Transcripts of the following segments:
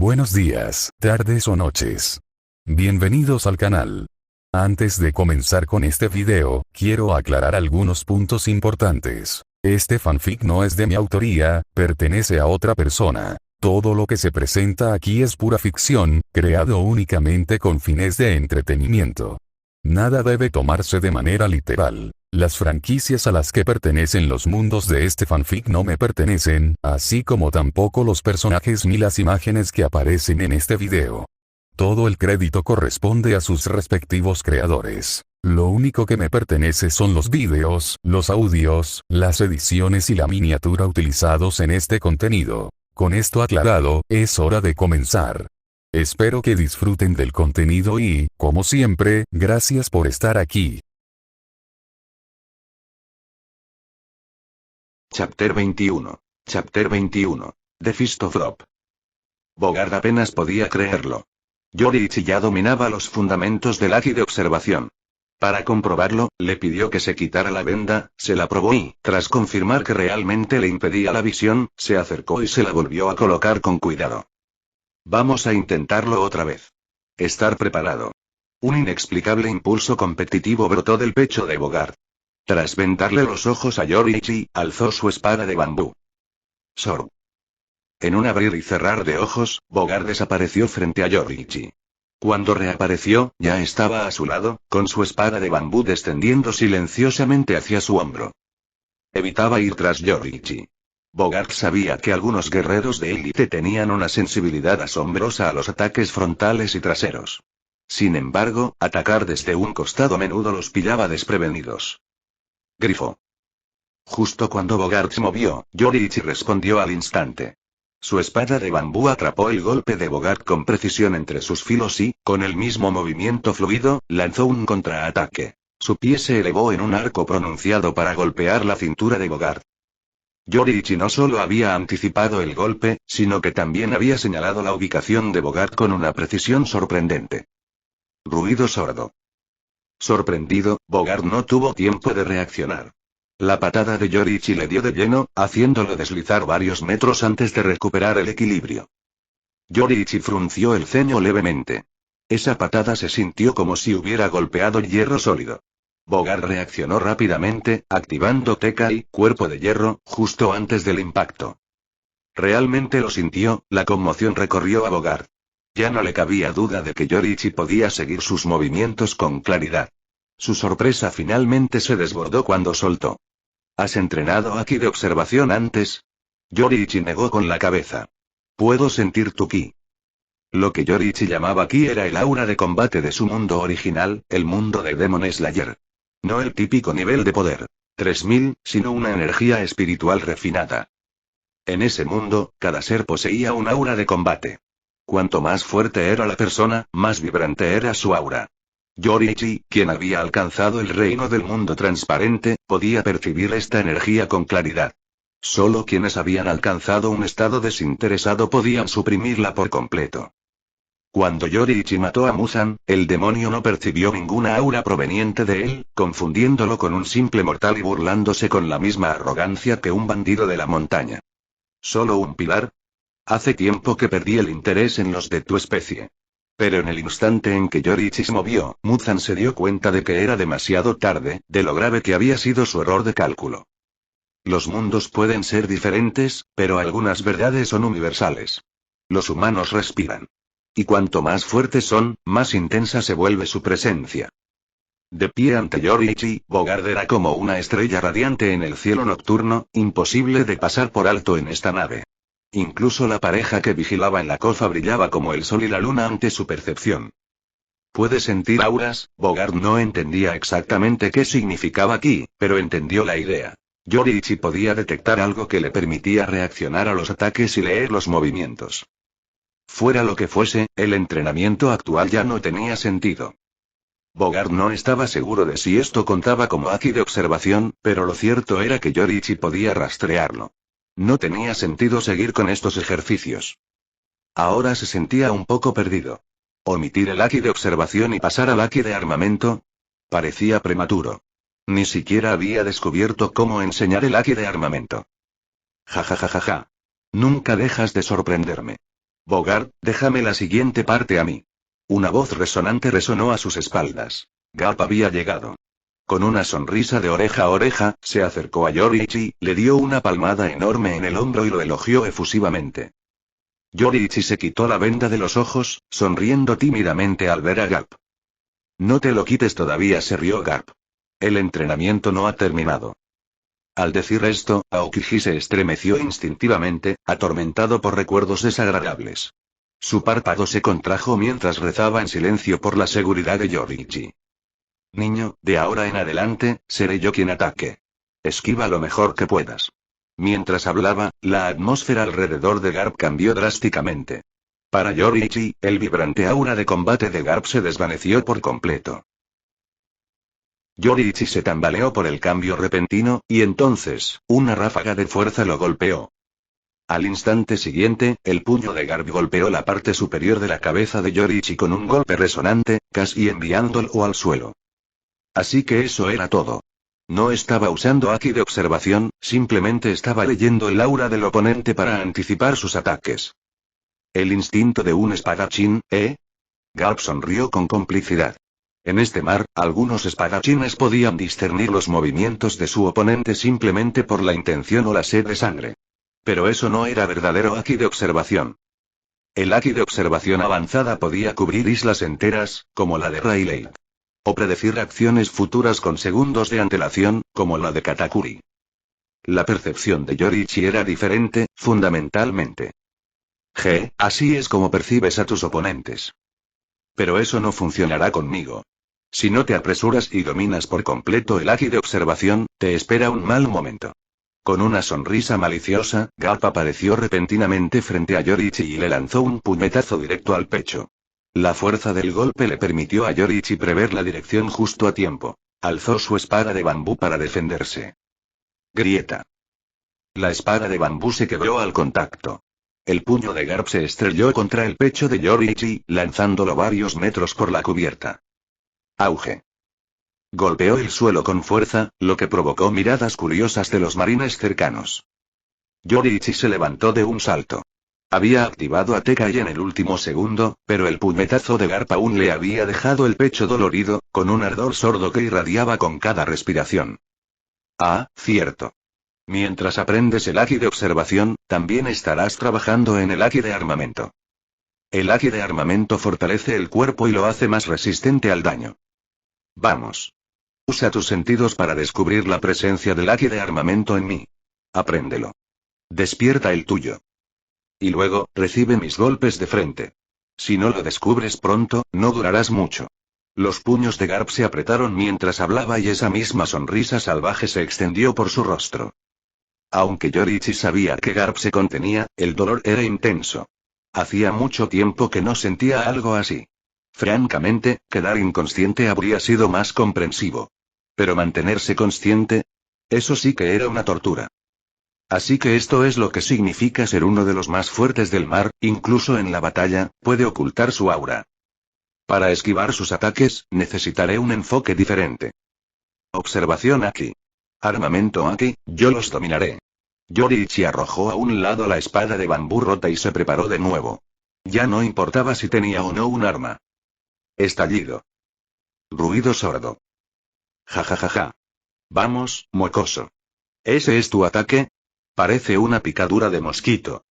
Buenos días, tardes o noches. Bienvenidos al canal. Antes de comenzar con este video, quiero aclarar algunos puntos importantes. Este fanfic no es de mi autoría, pertenece a otra persona. Todo lo que se presenta aquí es pura ficción, creado únicamente con fines de entretenimiento. Nada debe tomarse de manera literal. Las franquicias a las que pertenecen los mundos de este fanfic no me pertenecen, así como tampoco los personajes ni las imágenes que aparecen en este video. Todo el crédito corresponde a sus respectivos creadores. Lo único que me pertenece son los vídeos, los audios, las ediciones y la miniatura utilizados en este contenido. Con esto aclarado, es hora de comenzar. Espero que disfruten del contenido y, como siempre, gracias por estar aquí. Chapter 21. Chapter 21. The Fist of Drop. Bogart apenas podía creerlo. Yoriichi ya dominaba los fundamentos del Haki de observación. Para comprobarlo, le pidió que se quitara la venda, se la probó y, tras confirmar que realmente le impedía la visión, se acercó y se la volvió a colocar con cuidado. Vamos a intentarlo otra vez. Estar preparado. Un inexplicable impulso competitivo brotó del pecho de Bogart. Tras vendarle los ojos a Yoriichi, alzó su espada de bambú. Sorb. En un abrir y cerrar de ojos, Bogart desapareció frente a Yoriichi. Cuando reapareció, ya estaba a su lado, con su espada de bambú descendiendo silenciosamente hacia su hombro. Evitaba ir tras Yoriichi. Bogart sabía que algunos guerreros de élite tenían una sensibilidad asombrosa a los ataques frontales y traseros. Sin embargo, atacar desde un costado a menudo los pillaba desprevenidos. Grifo. Justo cuando Bogart se movió, Yoriichi respondió al instante. Su espada de bambú atrapó el golpe de Bogart con precisión entre sus filos y, con el mismo movimiento fluido, lanzó un contraataque. Su pie se elevó en un arco pronunciado para golpear la cintura de Bogart. Yoriichi no solo había anticipado el golpe, sino que también había señalado la ubicación de Bogart con una precisión sorprendente. Ruido sordo. Sorprendido, Bogart no tuvo tiempo de reaccionar. La patada de Yoriichi le dio de lleno, haciéndolo deslizar varios metros antes de recuperar el equilibrio. Yoriichi frunció el ceño levemente. Esa patada se sintió como si hubiera golpeado hierro sólido. Bogart reaccionó rápidamente, activando Tekai, cuerpo de hierro, justo antes del impacto. Realmente lo sintió, la conmoción recorrió a Bogart. Ya no le cabía duda de que Yoriichi podía seguir sus movimientos con claridad. Su sorpresa finalmente se desbordó cuando soltó. ¿Has entrenado aquí de observación antes? Yoriichi negó con la cabeza. Puedo sentir tu ki. Lo que Yoriichi llamaba ki era el aura de combate de su mundo original, el mundo de Demon Slayer. No el típico nivel de poder 3000, sino una energía espiritual refinada. En ese mundo, cada ser poseía un aura de combate. Cuanto más fuerte era la persona, más vibrante era su aura. Yoriichi, quien había alcanzado el reino del mundo transparente, podía percibir esta energía con claridad. Solo quienes habían alcanzado un estado desinteresado podían suprimirla por completo. Cuando Yoriichi mató a Muzan, el demonio no percibió ninguna aura proveniente de él, confundiéndolo con un simple mortal y burlándose con la misma arrogancia que un bandido de la montaña. ¿Solo un pilar? Hace tiempo que perdí el interés en los de tu especie. Pero en el instante en que Yoriichi se movió, Muzan se dio cuenta de que era demasiado tarde, de lo grave que había sido su error de cálculo. Los mundos pueden ser diferentes, pero algunas verdades son universales. Los humanos respiran. Y cuanto más fuertes son, más intensa se vuelve su presencia. De pie ante Yoriichi, Bogart era como una estrella radiante en el cielo nocturno, imposible de pasar por alto en esta nave. Incluso la pareja que vigilaba en la cofa brillaba como el sol y la luna ante su percepción. ¿Puede sentir auras? Bogart no entendía exactamente qué significaba aquí, pero entendió la idea. Yoriichi podía detectar algo que le permitía reaccionar a los ataques y leer los movimientos. Fuera lo que fuese, el entrenamiento actual ya no tenía sentido. Bogart no estaba seguro de si esto contaba como haki de observación, pero lo cierto era que Yoriichi podía rastrearlo. No tenía sentido seguir con estos ejercicios. Ahora se sentía un poco perdido. ¿Omitir el haki de observación y pasar al haki de armamento? Parecía prematuro. Ni siquiera había descubierto cómo enseñar el haki de armamento. Ja ja ja ja ja. Nunca dejas de sorprenderme. Bogart, déjame la siguiente parte a mí. Una voz resonante resonó a sus espaldas. Garp había llegado. Con una sonrisa de oreja a oreja, se acercó a Yoriichi, le dio una palmada enorme en el hombro y lo elogió efusivamente. Yoriichi se quitó la venda de los ojos, sonriendo tímidamente al ver a Garp. No te lo quites todavía, se rió Garp. El entrenamiento no ha terminado. Al decir esto, Aokiji se estremeció instintivamente, atormentado por recuerdos desagradables. Su párpado se contrajo mientras rezaba en silencio por la seguridad de Yoriichi. Niño, de ahora en adelante, seré yo quien ataque. Esquiva lo mejor que puedas. Mientras hablaba, la atmósfera alrededor de Garp cambió drásticamente. Para Yoriichi, el vibrante aura de combate de Garp se desvaneció por completo. Yoriichi se tambaleó por el cambio repentino, y entonces, una ráfaga de fuerza lo golpeó. Al instante siguiente, el puño de Garp golpeó la parte superior de la cabeza de Yoriichi con un golpe resonante, casi enviándolo al suelo. Así que eso era todo. No estaba usando Haki de observación, simplemente estaba leyendo el aura del oponente para anticipar sus ataques. El instinto de un espadachín, ¿eh? Garp sonrió con complicidad. En este mar, algunos espadachines podían discernir los movimientos de su oponente simplemente por la intención o la sed de sangre. Pero eso no era verdadero Haki de observación. El Haki de observación avanzada podía cubrir islas enteras, como la de Rayleigh. O predecir acciones futuras con segundos de antelación, como la de Katakuri. La percepción de Yoriichi era diferente, fundamentalmente. Así es como percibes a tus oponentes. Pero eso no funcionará conmigo. Si no te apresuras y dominas por completo el Haki de observación, te espera un mal momento. Con una sonrisa maliciosa, Garp apareció repentinamente frente a Yoriichi y le lanzó un puñetazo directo al pecho. La fuerza del golpe le permitió a Yoriichi prever la dirección justo a tiempo. Alzó su espada de bambú para defenderse. Grieta. La espada de bambú se quebró al contacto. El puño de Garp se estrelló contra el pecho de Yoriichi, lanzándolo varios metros por la cubierta. Auge. Golpeó el suelo con fuerza, lo que provocó miradas curiosas de los marines cercanos. Yoriichi se levantó de un salto. Había activado a Tekai en el último segundo, pero el puñetazo de Garp aún le había dejado el pecho dolorido, con un ardor sordo que irradiaba con cada respiración. Ah, cierto. Mientras aprendes el Haki de observación, también estarás trabajando en el Haki de armamento. El Haki de armamento fortalece el cuerpo y lo hace más resistente al daño. Vamos. Usa tus sentidos para descubrir la presencia del Haki de armamento en mí. Apréndelo. Despierta el tuyo. Y luego, recibe mis golpes de frente. Si no lo descubres pronto, no durarás mucho. Los puños de Garp se apretaron mientras hablaba y esa misma sonrisa salvaje se extendió por su rostro. Aunque Yoriichi sabía que Garp se contenía, el dolor era intenso. Hacía mucho tiempo que no sentía algo así. Francamente, quedar inconsciente habría sido más comprensivo. Pero mantenerse consciente, eso sí que era una tortura. Así que esto es lo que significa ser uno de los más fuertes del mar, incluso en la batalla, puede ocultar su aura. Para esquivar sus ataques, necesitaré un enfoque diferente. Observación aquí. Armamento aquí, yo los dominaré. Yoriichi arrojó a un lado la espada de bambú rota y se preparó de nuevo. Ya no importaba si tenía o no un arma. Estallido. Ruido sordo. Ja ja ja ja. Vamos, mocoso. ¿Ese es tu ataque? Parece una picadura de mosquito.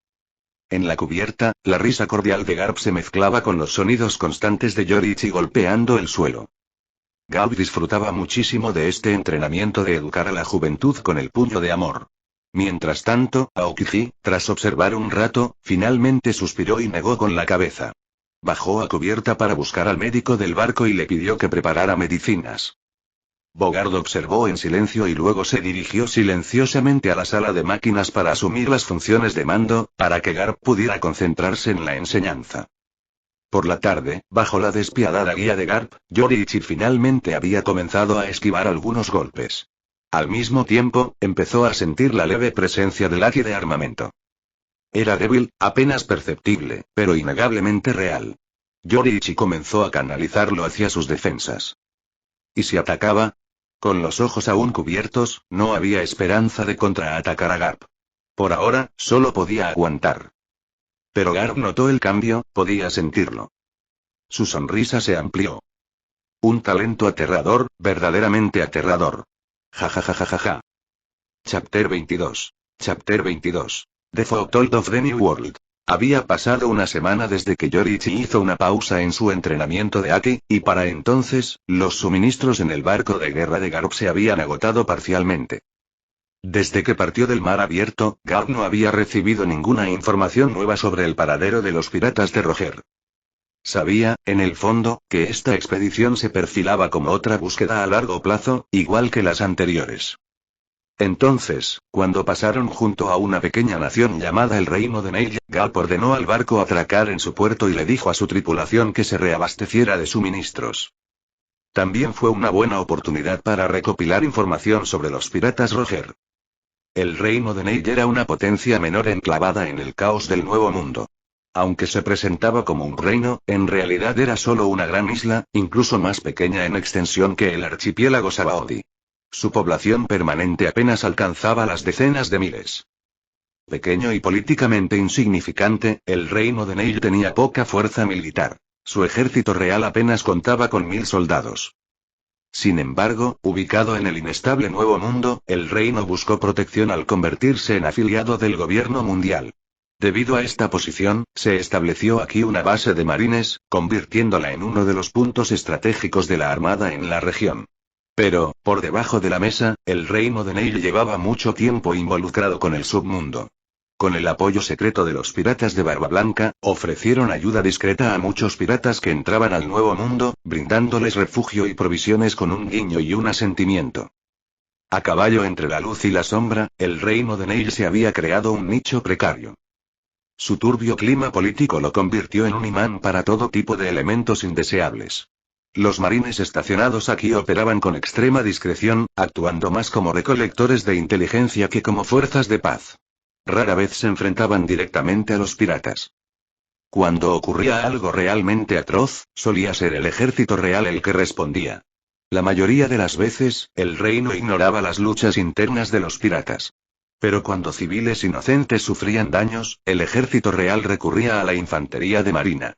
En la cubierta, la risa cordial de Garp se mezclaba con los sonidos constantes de Yoriichi golpeando el suelo. Garp disfrutaba muchísimo de este entrenamiento de educar a la juventud con el puño de amor. Mientras tanto, Aokiji, tras observar un rato, finalmente suspiró y negó con la cabeza. Bajó a cubierta para buscar al médico del barco y le pidió que preparara medicinas. Bogart observó en silencio y luego se dirigió silenciosamente a la sala de máquinas para asumir las funciones de mando, para que Garp pudiera concentrarse en la enseñanza. Por la tarde, bajo la despiadada guía de Garp, Yoriichi finalmente había comenzado a esquivar algunos golpes. Al mismo tiempo, empezó a sentir la leve presencia del Haki de armamento. Era débil, apenas perceptible, pero innegablemente real. Yoriichi comenzó a canalizarlo hacia sus defensas. ¿Y si atacaba? Con los ojos aún cubiertos, no había esperanza de contraatacar a Garp. Por ahora, solo podía aguantar. Pero Garp notó el cambio, podía sentirlo. Su sonrisa se amplió. Un talento aterrador, verdaderamente aterrador. Ja ja ja ja ja ja. Chapter 22. Chapter 22. The Fault of the New World. Había pasado una semana desde que Yoriichi hizo una pausa en su entrenamiento de Aki, y para entonces, los suministros en el barco de guerra de Garp se habían agotado parcialmente. Desde que partió del mar abierto, Garp no había recibido ninguna información nueva sobre el paradero de los piratas de Roger. Sabía, en el fondo, que esta expedición se perfilaba como otra búsqueda a largo plazo, igual que las anteriores. Entonces, cuando pasaron junto a una pequeña nación llamada el Reino de Neil, Garp ordenó al barco atracar en su puerto y le dijo a su tripulación que se reabasteciera de suministros. También fue una buena oportunidad para recopilar información sobre los piratas Roger. El Reino de Neil era una potencia menor enclavada en el caos del Nuevo Mundo. Aunque se presentaba como un reino, en realidad era solo una gran isla, incluso más pequeña en extensión que el archipiélago Sabaody. Su población permanente apenas alcanzaba las decenas de miles. Pequeño y políticamente insignificante, el Reino de Neil tenía poca fuerza militar. Su ejército real apenas contaba con 1000 soldados. Sin embargo, ubicado en el inestable Nuevo Mundo, el reino buscó protección al convertirse en afiliado del gobierno mundial. Debido a esta posición, se estableció aquí una base de marines, convirtiéndola en uno de los puntos estratégicos de la armada en la región. Pero, por debajo de la mesa, el Reino de Neil llevaba mucho tiempo involucrado con el submundo. Con el apoyo secreto de los piratas de Barba Blanca, ofrecieron ayuda discreta a muchos piratas que entraban al Nuevo Mundo, brindándoles refugio y provisiones con un guiño y un asentimiento. A caballo entre la luz y la sombra, el Reino de Neil se había creado un nicho precario. Su turbio clima político lo convirtió en un imán para todo tipo de elementos indeseables. Los marines estacionados aquí operaban con extrema discreción, actuando más como recolectores de inteligencia que como fuerzas de paz. Rara vez se enfrentaban directamente a los piratas. Cuando ocurría algo realmente atroz, solía ser el ejército real el que respondía. La mayoría de las veces, el reino ignoraba las luchas internas de los piratas. Pero cuando civiles inocentes sufrían daños, el ejército real recurría a la infantería de marina.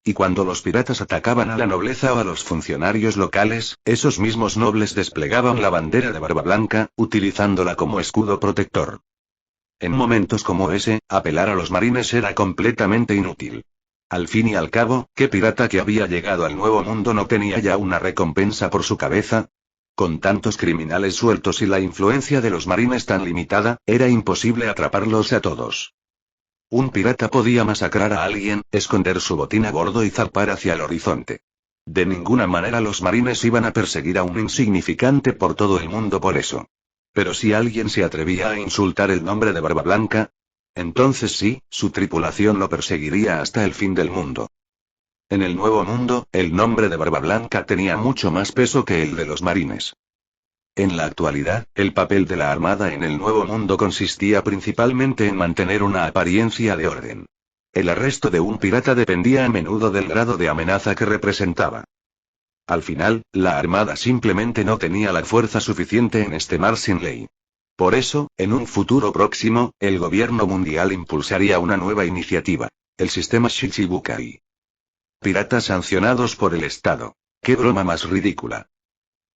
Y cuando los piratas atacaban a la nobleza o a los funcionarios locales, esos mismos nobles desplegaban la bandera de Barba Blanca, utilizándola como escudo protector. En momentos como ese, apelar a los marines era completamente inútil. Al fin y al cabo, ¿qué pirata que había llegado al Nuevo Mundo no tenía ya una recompensa por su cabeza? Con tantos criminales sueltos y la influencia de los marines tan limitada, era imposible atraparlos a todos. Un pirata podía masacrar a alguien, esconder su botín a bordo y zarpar hacia el horizonte. De ninguna manera los marines iban a perseguir a un insignificante por todo el mundo por eso. Pero si alguien se atrevía a insultar el nombre de Barba Blanca, entonces sí, su tripulación lo perseguiría hasta el fin del mundo. En el Nuevo Mundo, el nombre de Barba Blanca tenía mucho más peso que el de los marines. En la actualidad, el papel de la Armada en el Nuevo Mundo consistía principalmente en mantener una apariencia de orden. El arresto de un pirata dependía a menudo del grado de amenaza que representaba. Al final, la Armada simplemente no tenía la fuerza suficiente en este mar sin ley. Por eso, en un futuro próximo, el gobierno mundial impulsaría una nueva iniciativa: el sistema Shichibukai. Piratas sancionados por el Estado. ¡Qué broma más ridícula!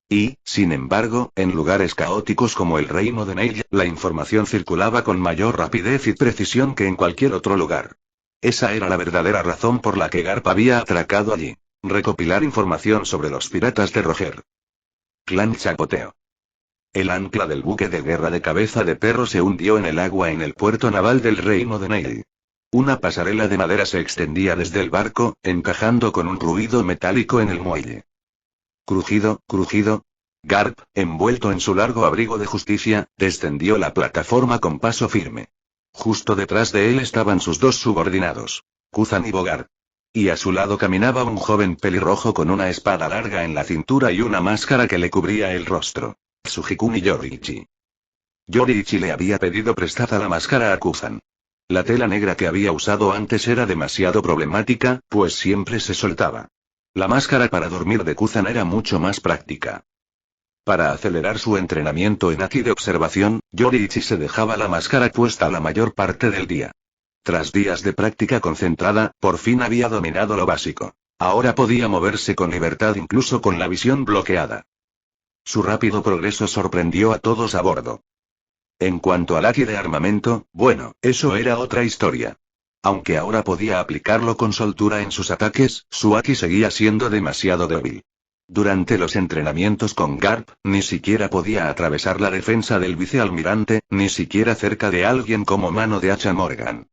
Y, sin embargo, en lugares caóticos como el Reino de Neil, la información circulaba con mayor rapidez y precisión que en cualquier otro lugar. Esa era la verdadera razón por la que Garp había atracado allí: recopilar información sobre los piratas de Roger. Clan Chapoteo. El ancla del buque de guerra de Cabeza de Perro se hundió en el agua en el puerto naval del Reino de Neil. Una pasarela de madera se extendía desde el barco, encajando con un ruido metálico en el muelle. Crujido, crujido. Garp, envuelto en su largo abrigo de justicia, descendió la plataforma con paso firme. Justo detrás de él estaban sus dos subordinados, Kuzan y Bogart. Y a su lado caminaba un joven pelirrojo con una espada larga en la cintura y una máscara que le cubría el rostro. Tsujikuni Yoriichi. Yoriichi le había pedido prestada la máscara a Kuzan. La tela negra que había usado antes era demasiado problemática, pues siempre se soltaba. La máscara para dormir de Kuzan era mucho más práctica. Para acelerar su entrenamiento en Aki de observación, Yoriichi se dejaba la máscara puesta la mayor parte del día. Tras días de práctica concentrada, por fin había dominado lo básico. Ahora podía moverse con libertad incluso con la visión bloqueada. Su rápido progreso sorprendió a todos a bordo. En cuanto al haki de armamento, bueno, eso era otra historia. Aunque ahora podía aplicarlo con soltura en sus ataques, su haki seguía siendo demasiado débil. Durante los entrenamientos con Garp, ni siquiera podía atravesar la defensa del vicealmirante, ni siquiera cerca de alguien como Mano de Hacha Morgan.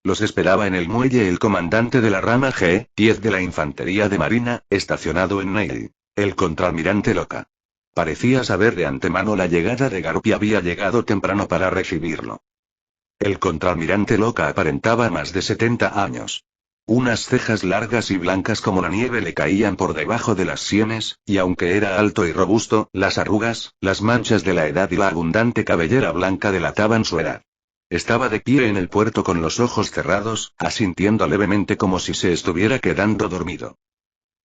Los esperaba en el muelle el comandante de la rama G-10 de la Infantería de Marina, estacionado en Neil, el contraalmirante Locke. Parecía saber de antemano la llegada de Garp y había llegado temprano para recibirlo. El contraalmirante Locke aparentaba más de 70 años. Unas cejas largas y blancas como la nieve le caían por debajo de las sienes, y aunque era alto y robusto, las arrugas, las manchas de la edad y la abundante cabellera blanca delataban su edad. Estaba de pie en el puerto con los ojos cerrados, asintiendo levemente como si se estuviera quedando dormido.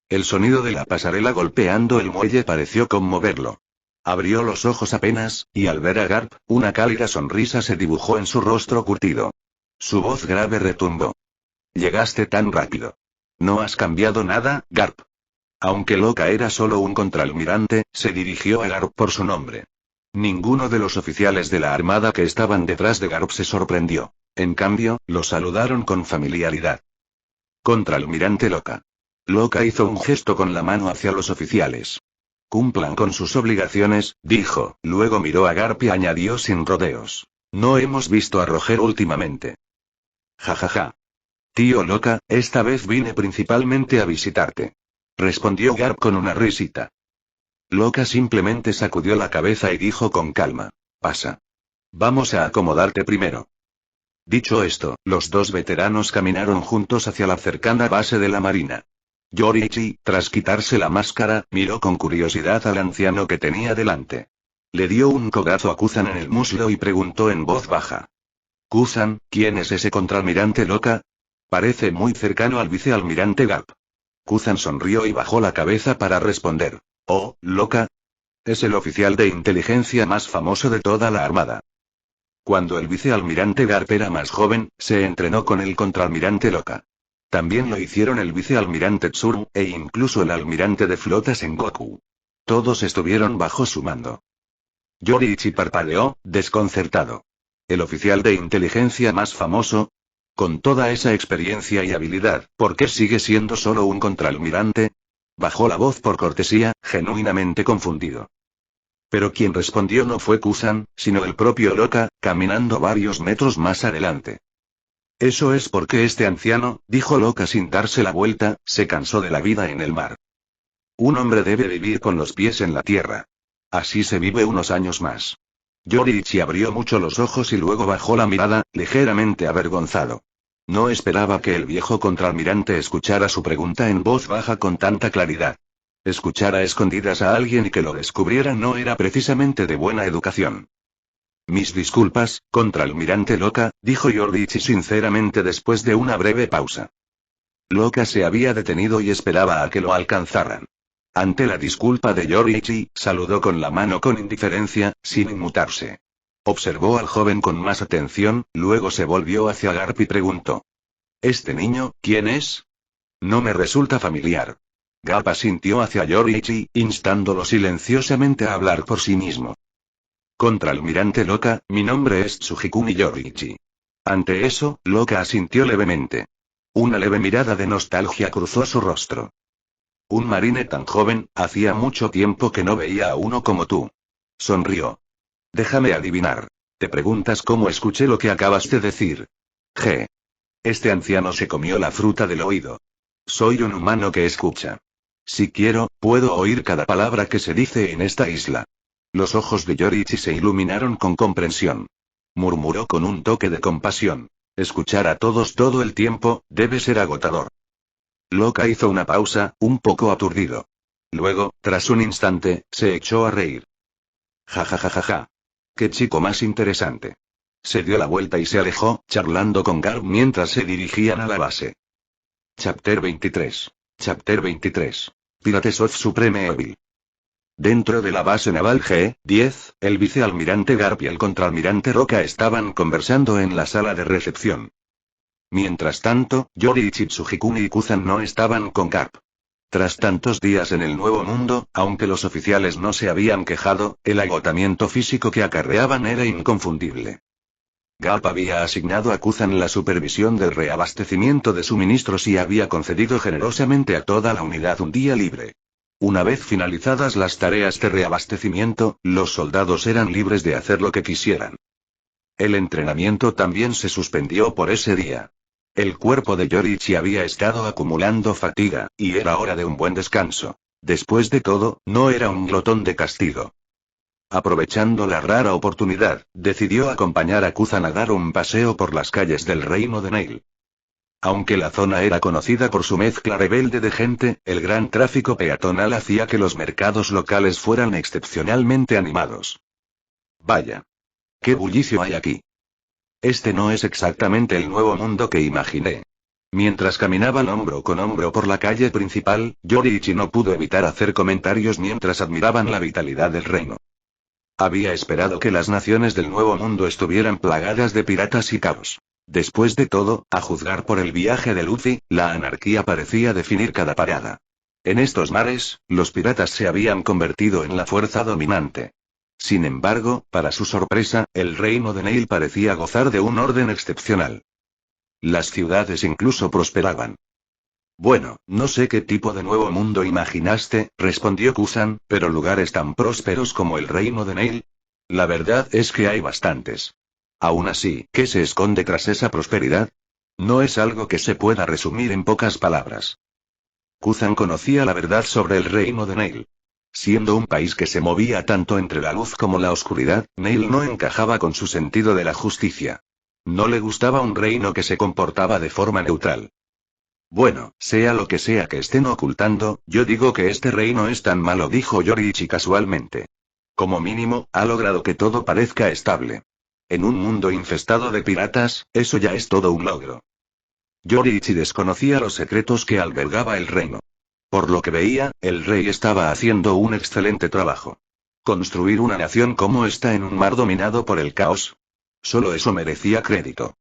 El sonido de la pasarela golpeando el muelle pareció conmoverlo. Abrió los ojos apenas, y al ver a Garp, una cálida sonrisa se dibujó en su rostro curtido. Su voz grave retumbó. Llegaste tan rápido. ¿No has cambiado nada, Garp? Aunque Locke era solo un contraalmirante, se dirigió a Garp por su nombre. Ninguno de los oficiales de la armada que estaban detrás de Garp se sorprendió. En cambio, lo saludaron con familiaridad. Contraalmirante Locke. Locke hizo un gesto con la mano hacia los oficiales. Cumplan con sus obligaciones, dijo, luego miró a Garp y añadió sin rodeos. No hemos visto a Roger últimamente. Jajaja. Tío Locke, esta vez vine principalmente a visitarte. Respondió Garp con una risita. Locke simplemente sacudió la cabeza y dijo con calma. Pasa. Vamos a acomodarte primero. Dicho esto, los dos veteranos caminaron juntos hacia la cercana base de la marina. Yoriichi, tras quitarse la máscara, miró con curiosidad al anciano que tenía delante. Le dio un codazo a Kuzan en el muslo y preguntó en voz baja. Kuzan, ¿quién es ese contraalmirante Locke? Parece muy cercano al vicealmirante Garp. Kuzan sonrió y bajó la cabeza para responder. Oh, Locke. Es el oficial de inteligencia más famoso de toda la armada. Cuando el vicealmirante Garp era más joven, se entrenó con el contraalmirante Locke. También lo hicieron el vicealmirante Tsuru, e incluso el almirante de flota Sengoku. Todos estuvieron bajo su mando. Yoriichi parpadeó, desconcertado. ¿El oficial de inteligencia más famoso? Con toda esa experiencia y habilidad, ¿por qué sigue siendo solo un contraalmirante? Bajó la voz por cortesía, genuinamente confundido. Pero quien respondió no fue Kuzan, sino el propio Locke, caminando varios metros más adelante. Eso es porque este anciano, dijo Locke sin darse la vuelta, se cansó de la vida en el mar. Un hombre debe vivir con los pies en la tierra. Así se vive unos años más. Yoriichi abrió mucho los ojos y luego bajó la mirada, ligeramente avergonzado. No esperaba que el viejo contraalmirante escuchara su pregunta en voz baja con tanta claridad. Escuchar a escondidas a alguien y que lo descubriera no era precisamente de buena educación. Mis disculpas, contraalmirante Locke, dijo Yoriichi sinceramente después de una breve pausa. Locke se había detenido y esperaba a que lo alcanzaran. Ante la disculpa de Yoriichi, saludó con la mano con indiferencia, sin inmutarse. Observó al joven con más atención, luego se volvió hacia Garp y preguntó. ¿Este niño, quién es? No me resulta familiar. Garp asintió hacia Yoriichi, instándolo silenciosamente a hablar por sí mismo. Contraalmirante Locke, mi nombre es Tsujikuni Yoriichi. Ante eso, Locke asintió levemente. Una leve mirada de nostalgia cruzó su rostro. Un marine tan joven, hacía mucho tiempo que no veía a uno como tú. Sonrió. Déjame adivinar. ¿Te preguntas cómo escuché lo que acabas de decir? G. Este anciano se comió la fruta del oído. Soy un humano que escucha. Si quiero, puedo oír cada palabra que se dice en esta isla. Los ojos de Yoriichi se iluminaron con comprensión. Murmuró con un toque de compasión. Escuchar a todos todo el tiempo, debe ser agotador. Locke hizo una pausa, un poco aturdido. Luego, tras un instante, se echó a reír. Ja ja ja ja ja. Qué chico más interesante. Se dio la vuelta y se alejó, charlando con Garp mientras se dirigían a la base. Chapter 23. Chapter 23. Pirates of Supreme Evil. Dentro de la base naval G-10, el vicealmirante Garp y el contraalmirante Roca estaban conversando en la sala de recepción. Mientras tanto, Yoriichi, Tsujikuni y Kuzan no estaban con Garp. Tras tantos días en el Nuevo Mundo, aunque los oficiales no se habían quejado, el agotamiento físico que acarreaban era inconfundible. Garp había asignado a Kuzan la supervisión del reabastecimiento de suministros y había concedido generosamente a toda la unidad un día libre. Una vez finalizadas las tareas de reabastecimiento, los soldados eran libres de hacer lo que quisieran. El entrenamiento también se suspendió por ese día. El cuerpo de Yoriichi había estado acumulando fatiga, y era hora de un buen descanso. Después de todo, no era un glotón de castigo. Aprovechando la rara oportunidad, decidió acompañar a Kuzan a dar un paseo por las calles del reino de Neil. Aunque la zona era conocida por su mezcla rebelde de gente, el gran tráfico peatonal hacía que los mercados locales fueran excepcionalmente animados. Vaya. ¡Qué bullicio hay aquí! Este no es exactamente el Nuevo Mundo que imaginé. Mientras caminaban hombro con hombro por la calle principal, Yoriichi no pudo evitar hacer comentarios mientras admiraban la vitalidad del reino. Había esperado que las naciones del Nuevo Mundo estuvieran plagadas de piratas y caos. Después de todo, a juzgar por el viaje de Luffy, la anarquía parecía definir cada parada. En estos mares, los piratas se habían convertido en la fuerza dominante. Sin embargo, para su sorpresa, el reino de Neil parecía gozar de un orden excepcional. Las ciudades incluso prosperaban. Bueno, no sé qué tipo de nuevo mundo imaginaste, respondió Kuzan, pero lugares tan prósperos como el reino de Neil. La verdad es que hay bastantes. Aún así, ¿qué se esconde tras esa prosperidad? No es algo que se pueda resumir en pocas palabras. Kuzan conocía la verdad sobre el reino de Neil. Siendo un país que se movía tanto entre la luz como la oscuridad, Neil no encajaba con su sentido de la justicia. No le gustaba un reino que se comportaba de forma neutral. Bueno, sea lo que sea que estén ocultando, yo digo que este reino es tan malo, dijo Yoriichi casualmente. Como mínimo, ha logrado que todo parezca estable. En un mundo infestado de piratas, eso ya es todo un logro. Yoriichi desconocía los secretos que albergaba el reino. Por lo que veía, el rey estaba haciendo un excelente trabajo. Construir una nación como esta en un mar dominado por el caos. Solo eso merecía crédito.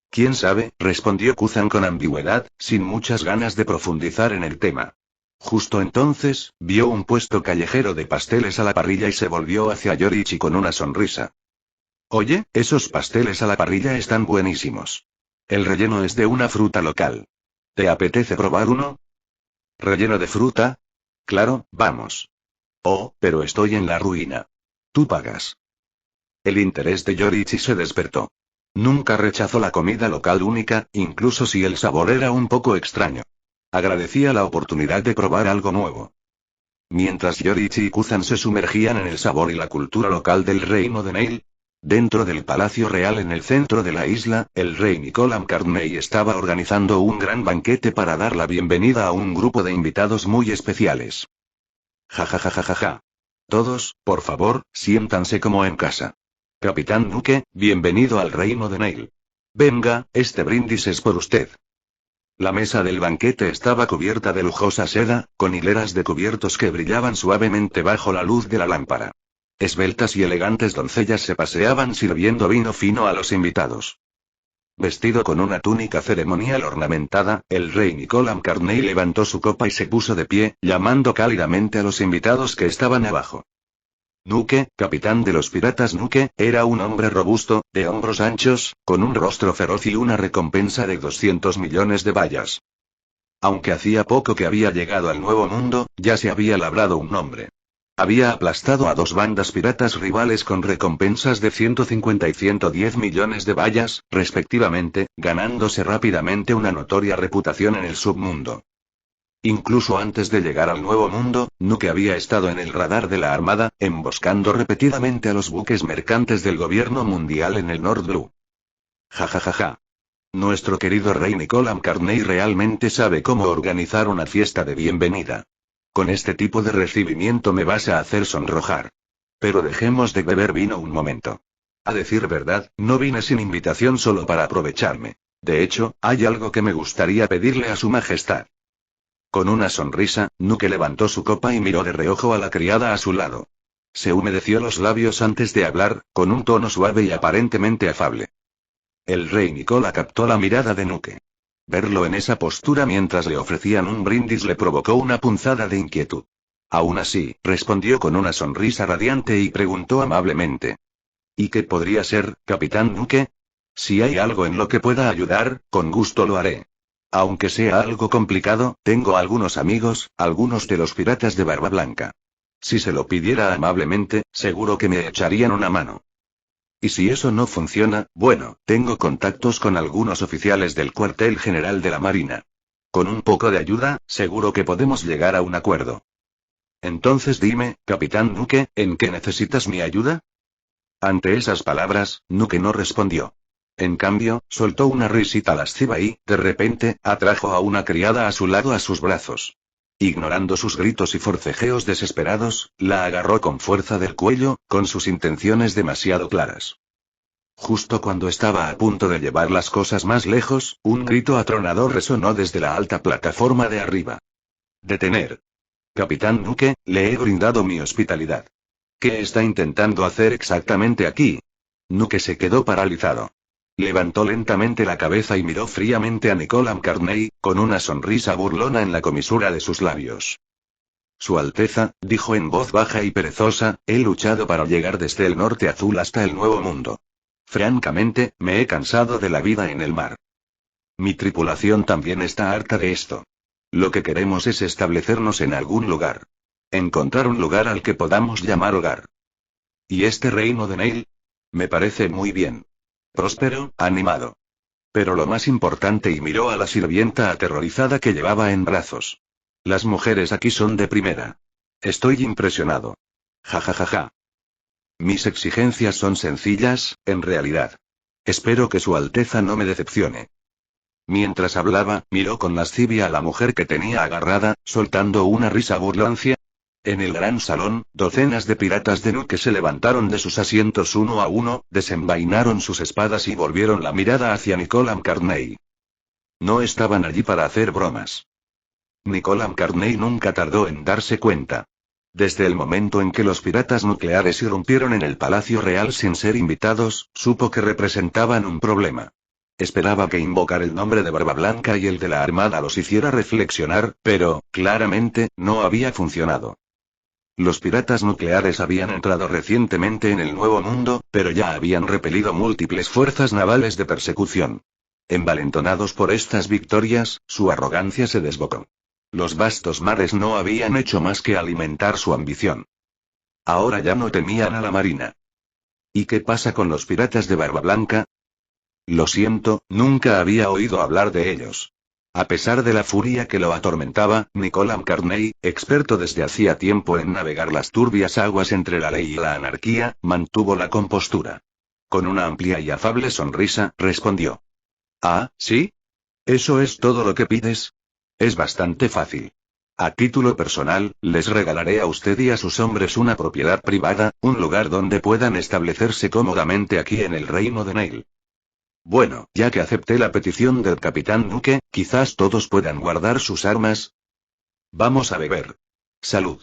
¿Quién sabe?, respondió Kuzan con ambigüedad, sin muchas ganas de profundizar en el tema. Justo entonces, vio un puesto callejero de pasteles a la parrilla y se volvió hacia Yoriichi con una sonrisa. Oye, esos pasteles a la parrilla están buenísimos. El relleno es de una fruta local. ¿Te apetece probar uno? ¿Relleno de fruta? Claro, vamos. Oh, pero estoy en la ruina. Tú pagas. El interés de Yoriichi se despertó. Nunca rechazó la comida local única, incluso si el sabor era un poco extraño. Agradecía la oportunidad de probar algo nuevo. Mientras Yoriichi y Kuzan se sumergían en el sabor y la cultura local del reino de Neil, dentro del Palacio Real en el centro de la isla, el rey Nicolam Carney estaba organizando un gran banquete para dar la bienvenida a un grupo de invitados muy especiales. Ja ja ja ja ja ja. Todos, por favor, siéntanse como en casa. Capitán Nuke, bienvenido al reino de Neil. Venga, este brindis es por usted. La mesa del banquete estaba cubierta de lujosa seda, con hileras de cubiertos que brillaban suavemente bajo la luz de la lámpara. Esbeltas y elegantes doncellas se paseaban sirviendo vino fino a los invitados. Vestido con una túnica ceremonial ornamentada, el rey Nicolam Carney levantó su copa y se puso de pie, llamando cálidamente a los invitados que estaban abajo. Nuke, capitán de los piratas Nuke, era un hombre robusto, de hombros anchos, con un rostro feroz y una recompensa de 200 millones de bayas. Aunque hacía poco que había llegado al Nuevo Mundo, ya se había labrado un nombre. Había aplastado a 2 bandas piratas rivales con recompensas de 150 y 110 millones de bayas, respectivamente, ganándose rápidamente una notoria reputación en el submundo. Incluso antes de llegar al Nuevo Mundo, Nuke había estado en el radar de la Armada, emboscando repetidamente a los buques mercantes del gobierno mundial en el North Blue. Ja ja ja ja. Nuestro querido rey Nicolam Carney realmente sabe cómo organizar una fiesta de bienvenida. Con este tipo de recibimiento me vas a hacer sonrojar. Pero dejemos de beber vino un momento. A decir verdad, no vine sin invitación solo para aprovecharme. De hecho, hay algo que me gustaría pedirle a su majestad. Con una sonrisa, Nuke levantó su copa y miró de reojo a la criada a su lado. Se humedeció los labios antes de hablar, con un tono suave y aparentemente afable. El rey Nicola captó la mirada de Nuke. Verlo en esa postura mientras le ofrecían un brindis le provocó una punzada de inquietud. Aún así, respondió con una sonrisa radiante y preguntó amablemente. ¿Y qué podría ser, capitán Nuke? Si hay algo en lo que pueda ayudar, con gusto lo haré. Aunque sea algo complicado, tengo algunos amigos, algunos de los piratas de Barba Blanca. Si se lo pidiera amablemente, seguro que me echarían una mano. Y si eso no funciona, bueno, tengo contactos con algunos oficiales del cuartel general de la Marina. Con un poco de ayuda, seguro que podemos llegar a un acuerdo. Entonces dime, capitán Nuke, ¿en qué necesitas mi ayuda? Ante esas palabras, Nuke no respondió. En cambio, soltó una risita lasciva y, de repente, atrajo a una criada a su lado a sus brazos. Ignorando sus gritos y forcejeos desesperados, la agarró con fuerza del cuello, con sus intenciones demasiado claras. Justo cuando estaba a punto de llevar las cosas más lejos, un grito atronador resonó desde la alta plataforma de arriba. ¡Detener! Capitán Nuke, le he brindado mi hospitalidad. ¿Qué está intentando hacer exactamente aquí? Nuke se quedó paralizado. Levantó lentamente la cabeza y miró fríamente a Nicola Carney, con una sonrisa burlona en la comisura de sus labios. Su Alteza, dijo en voz baja y perezosa, he luchado para llegar desde el norte azul hasta el Nuevo Mundo. Francamente, me he cansado de la vida en el mar. Mi tripulación también está harta de esto. Lo que queremos es establecernos en algún lugar. Encontrar un lugar al que podamos llamar hogar. ¿Y este reino de Neil? Me parece muy bien. Próspero, animado. Pero lo más importante, y miró a la sirvienta aterrorizada que llevaba en brazos. Las mujeres aquí son de primera. Estoy impresionado. Ja ja ja ja. Mis exigencias son sencillas, en realidad. Espero que Su Alteza no me decepcione. Mientras hablaba, miró con lascivia a la mujer que tenía agarrada, soltando una risa burlancia. En el gran salón, docenas de piratas de Nuke se levantaron de sus asientos uno a uno, desenvainaron sus espadas y volvieron la mirada hacia Nicola Carney. No estaban allí para hacer bromas. Nicola Carney nunca tardó en darse cuenta. Desde el momento en que los piratas nucleares irrumpieron en el Palacio Real sin ser invitados, supo que representaban un problema. Esperaba que invocar el nombre de Barba Blanca y el de la Armada los hiciera reflexionar, pero, claramente, no había funcionado. Los piratas nucleares habían entrado recientemente en el Nuevo Mundo, pero ya habían repelido múltiples fuerzas navales de persecución. Envalentonados por estas victorias, su arrogancia se desbocó. Los vastos mares no habían hecho más que alimentar su ambición. Ahora ya no temían a la Marina. ¿Y qué pasa con los piratas de Barba Blanca? Lo siento, nunca había oído hablar de ellos. A pesar de la furia que lo atormentaba, Nicola Carney, experto desde hacía tiempo en navegar las turbias aguas entre la ley y la anarquía, mantuvo la compostura. Con una amplia y afable sonrisa, respondió. Ah, ¿sí? ¿Eso es todo lo que pides? Es bastante fácil. A título personal, les regalaré a usted y a sus hombres una propiedad privada, un lugar donde puedan establecerse cómodamente aquí en el reino de Neil. Bueno, ya que acepté la petición del capitán Nuke, quizás todos puedan guardar sus armas. Vamos a beber. Salud.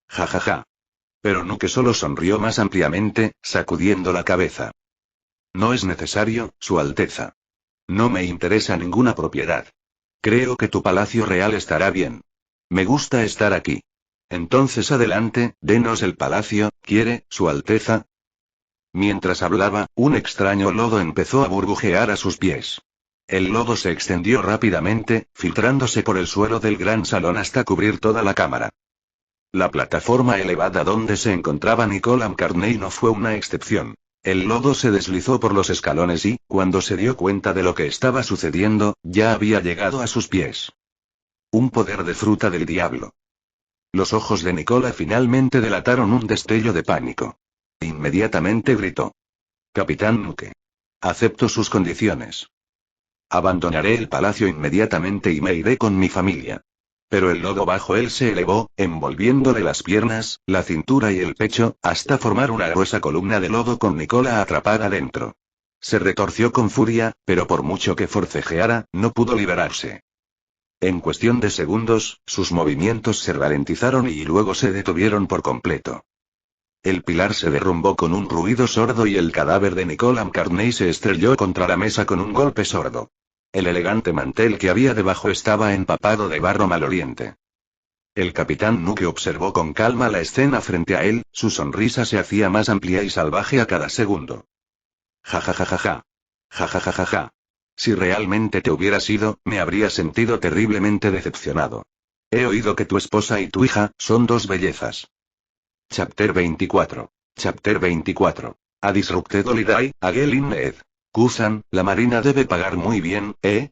Ja ja ja. Pero Nuke solo sonrió más ampliamente, sacudiendo la cabeza. No es necesario, Su Alteza. No me interesa ninguna propiedad. Creo que tu palacio real estará bien. Me gusta estar aquí. Entonces adelante, denos el palacio, ¿quiere, Su Alteza? Mientras hablaba, un extraño lodo empezó a burbujear a sus pies. El lodo se extendió rápidamente, filtrándose por el suelo del gran salón hasta cubrir toda la cámara. La plataforma elevada donde se encontraba Nicola Carney no fue una excepción. El lodo se deslizó por los escalones y, cuando se dio cuenta de lo que estaba sucediendo, ya había llegado a sus pies. Un poder de fruta del diablo. Los ojos de Nicola finalmente delataron un destello de pánico. Inmediatamente gritó. Capitán Nuke. Acepto sus condiciones. Abandonaré el palacio inmediatamente y me iré con mi familia. Pero el lodo bajo él se elevó, envolviéndole las piernas, la cintura y el pecho, hasta formar una gruesa columna de lodo con Nicola atrapada dentro. Se retorció con furia, pero por mucho que forcejeara, no pudo liberarse. En cuestión de segundos, sus movimientos se ralentizaron y luego se detuvieron por completo. El pilar se derrumbó con un ruido sordo y el cadáver de Nicole Carney se estrelló contra la mesa con un golpe sordo. El elegante mantel que había debajo estaba empapado de barro maloliente. El capitán Nuke observó con calma la escena frente a él, su sonrisa se hacía más amplia y salvaje a cada segundo. Ja ja ja ja ja. Ja ja ja ja ja. Si realmente te hubieras ido, me habría sentido terriblemente decepcionado. He oído que tu esposa y tu hija son dos bellezas. Chapter 24. Chapter 24. A Disrupted Holiday, Again in Ed. Kuzan, la marina debe pagar muy bien, ¿eh?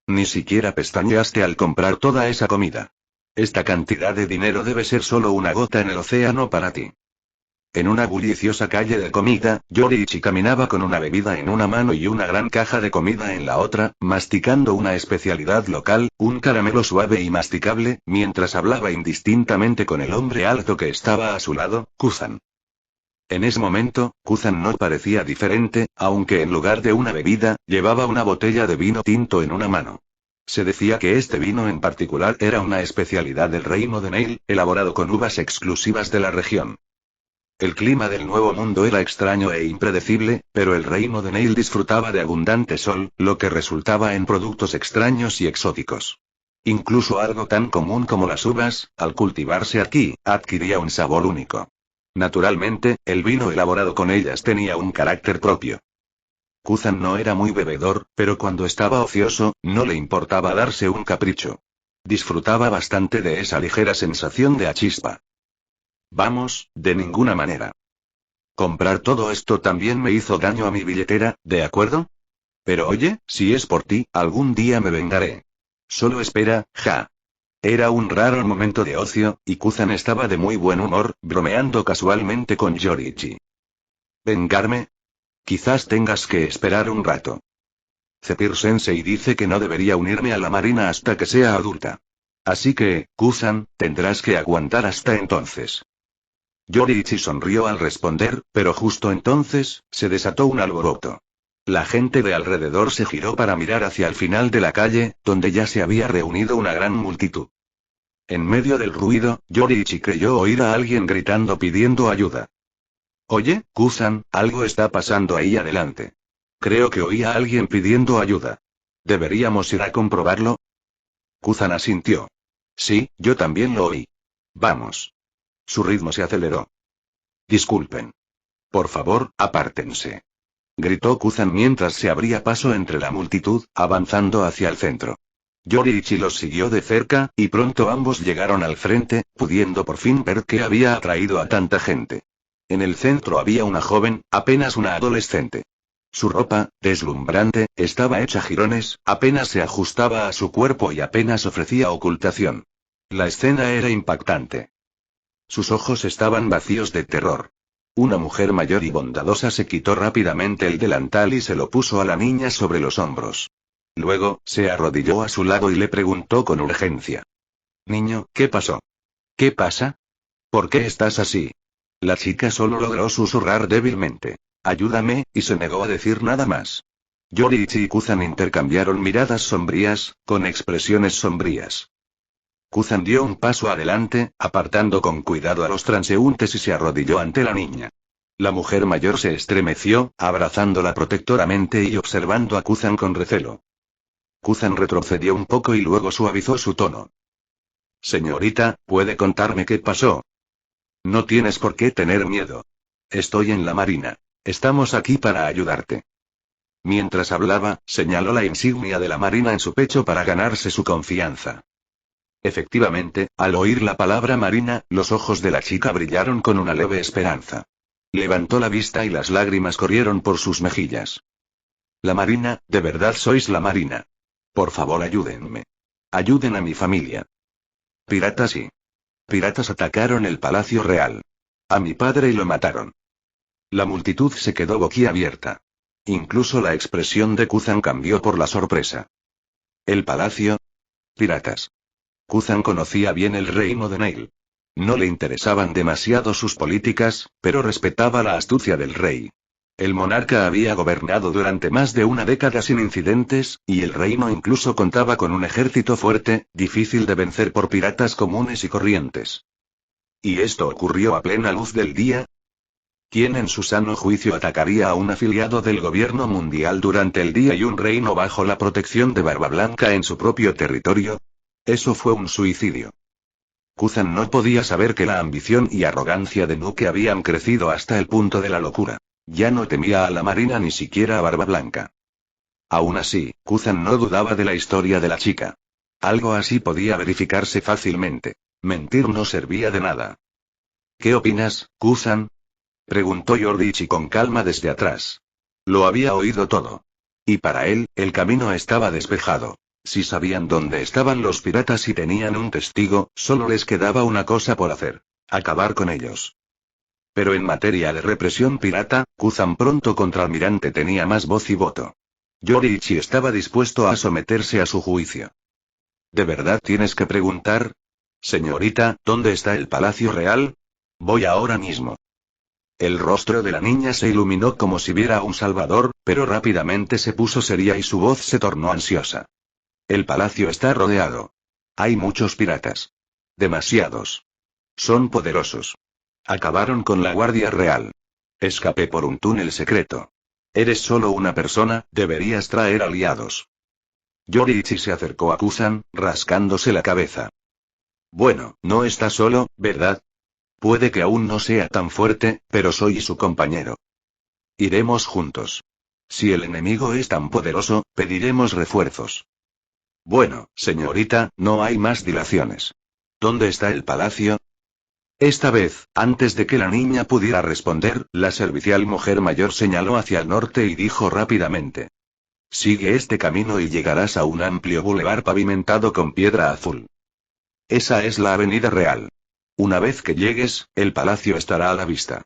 Ni siquiera pestañeaste al comprar toda esa comida. Esta cantidad de dinero debe ser solo una gota en el océano para ti. En una bulliciosa calle de comida, Yoriichi caminaba con una bebida en una mano y una gran caja de comida en la otra, masticando una especialidad local, un caramelo suave y masticable, mientras hablaba indistintamente con el hombre alto que estaba a su lado, Kuzan. En ese momento, Kuzan no parecía diferente, aunque en lugar de una bebida, llevaba una botella de vino tinto en una mano. Se decía que este vino en particular era una especialidad del reino de Neil, elaborado con uvas exclusivas de la región. El clima del Nuevo Mundo era extraño e impredecible, pero el reino de Neil disfrutaba de abundante sol, lo que resultaba en productos extraños y exóticos. Incluso algo tan común como las uvas, al cultivarse aquí, adquiría un sabor único. Naturalmente, el vino elaborado con ellas tenía un carácter propio. Kuzan no era muy bebedor, pero cuando estaba ocioso, no le importaba darse un capricho. Disfrutaba bastante de esa ligera sensación de achispa. Vamos, de ninguna manera. Comprar todo esto también me hizo daño a mi billetera, ¿de acuerdo? Pero oye, si es por ti, algún día me vengaré. Solo espera, ja. Era un raro momento de ocio, y Kuzan estaba de muy buen humor, bromeando casualmente con Yoriichi. ¿Vengarme? Quizás tengas que esperar un rato. Zephyr-sensei dice que no debería unirme a la marina hasta que sea adulta. Así que, Kuzan, tendrás que aguantar hasta entonces. Yoriichi sonrió al responder, pero justo entonces, se desató un alboroto. La gente de alrededor se giró para mirar hacia el final de la calle, donde ya se había reunido una gran multitud. En medio del ruido, Yoriichi creyó oír a alguien gritando pidiendo ayuda. Oye, Kuzan, algo está pasando ahí adelante. Creo que oí a alguien pidiendo ayuda. ¿Deberíamos ir a comprobarlo? Kuzan asintió. Sí, yo también lo oí. Vamos. Su ritmo se aceleró. Disculpen. Por favor, apártense. Gritó Kuzan mientras se abría paso entre la multitud, avanzando hacia el centro. Yoriichi los siguió de cerca, y pronto ambos llegaron al frente, pudiendo por fin ver qué había atraído a tanta gente. En el centro había una joven, apenas una adolescente. Su ropa, deslumbrante, estaba hecha jirones, apenas se ajustaba a su cuerpo y apenas ofrecía ocultación. La escena era impactante. Sus ojos estaban vacíos de terror. Una mujer mayor y bondadosa se quitó rápidamente el delantal y se lo puso a la niña sobre los hombros. Luego, se arrodilló a su lado y le preguntó con urgencia. Niño, ¿qué pasó? ¿Qué pasa? ¿Por qué estás así? La chica solo logró susurrar débilmente. Ayúdame, y se negó a decir nada más. Yoriichi y Kuzan intercambiaron miradas sombrías, con expresiones sombrías. Kuzan dio un paso adelante, apartando con cuidado a los transeúntes y se arrodilló ante la niña. La mujer mayor se estremeció, abrazándola protectoramente y observando a Kuzan con recelo. Kuzan retrocedió un poco y luego suavizó su tono. Señorita, ¿puede contarme qué pasó? No tienes por qué tener miedo. Estoy en la marina. Estamos aquí para ayudarte. Mientras hablaba, señaló la insignia de la marina en su pecho para ganarse su confianza. Efectivamente, al oír la palabra marina, los ojos de la chica brillaron con una leve esperanza. Levantó la vista y las lágrimas corrieron por sus mejillas. La marina, ¿de verdad sois la marina? Por favor, ayúdenme. Ayuden a mi familia. Piratas y... Piratas atacaron el Palacio Real. A mi padre y lo mataron. La multitud se quedó boquiabierta. Incluso la expresión de Kuzan cambió por la sorpresa. ¿El palacio? Piratas. Kuzan conocía bien el reino de Neil. No le interesaban demasiado sus políticas, pero respetaba la astucia del rey. El monarca había gobernado durante más de una década sin incidentes, y el reino incluso contaba con un ejército fuerte, difícil de vencer por piratas comunes y corrientes. ¿Y esto ocurrió a plena luz del día? ¿Quién en su sano juicio atacaría a un afiliado del gobierno mundial durante el día y un reino bajo la protección de Barba Blanca en su propio territorio? Eso fue un suicidio. Kuzan no podía saber que la ambición y arrogancia de Nuke habían crecido hasta el punto de la locura. Ya no temía a la Marina ni siquiera a Barba Blanca. Aún así, Kuzan no dudaba de la historia de la chica. Algo así podía verificarse fácilmente. Mentir no servía de nada. ¿Qué opinas, Kuzan? Preguntó Yoriichi con calma desde atrás. Lo había oído todo. Y para él, el camino estaba despejado. Si sabían dónde estaban los piratas y tenían un testigo, solo les quedaba una cosa por hacer: acabar con ellos. Pero en materia de represión pirata, Kuzan pronto contraalmirante tenía más voz y voto. Yoriichi estaba dispuesto a someterse a su juicio. ¿De verdad tienes que preguntar? Señorita, ¿dónde está el Palacio Real? Voy ahora mismo. El rostro de la niña se iluminó como si viera a un salvador, pero rápidamente se puso seria y su voz se tornó ansiosa. El palacio está rodeado. Hay muchos piratas. Demasiados. Son poderosos. Acabaron con la Guardia Real. Escapé por un túnel secreto. Eres solo una persona, deberías traer aliados. Yoriichi se acercó a Kuzan, rascándose la cabeza. Bueno, no está solo, ¿verdad? Puede que aún no sea tan fuerte, pero soy su compañero. Iremos juntos. Si el enemigo es tan poderoso, pediremos refuerzos. Bueno, señorita, no hay más dilaciones. ¿Dónde está el palacio? Esta vez, antes de que la niña pudiera responder, la servicial mujer mayor señaló hacia el norte y dijo rápidamente: sigue este camino y llegarás a un amplio bulevar pavimentado con piedra azul. Esa es la Avenida Real. Una vez que llegues, el palacio estará a la vista.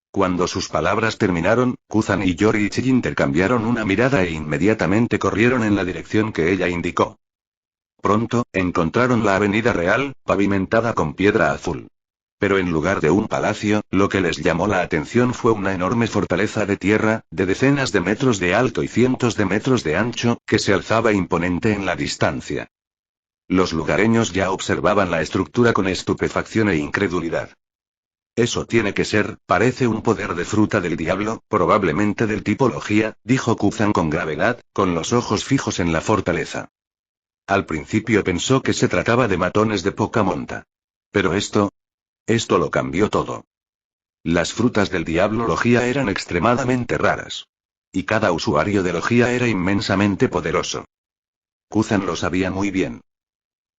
Cuando sus palabras terminaron, Kuzan y Yoriichi intercambiaron una mirada e inmediatamente corrieron en la dirección que ella indicó. Pronto, encontraron la Avenida Real, pavimentada con piedra azul. Pero en lugar de un palacio, lo que les llamó la atención fue una enorme fortaleza de tierra, de decenas de metros de alto y cientos de metros de ancho, que se alzaba imponente en la distancia. Los lugareños ya observaban la estructura con estupefacción e incredulidad. Eso tiene que ser, parece un poder de fruta del diablo, probablemente del tipo Logia, dijo Kuzan con gravedad, con los ojos fijos en la fortaleza. Al principio pensó que se trataba de matones de poca monta. Pero esto lo cambió todo. Las frutas del diablo Logia eran extremadamente raras. Y cada usuario de Logia era inmensamente poderoso. Kuzan lo sabía muy bien.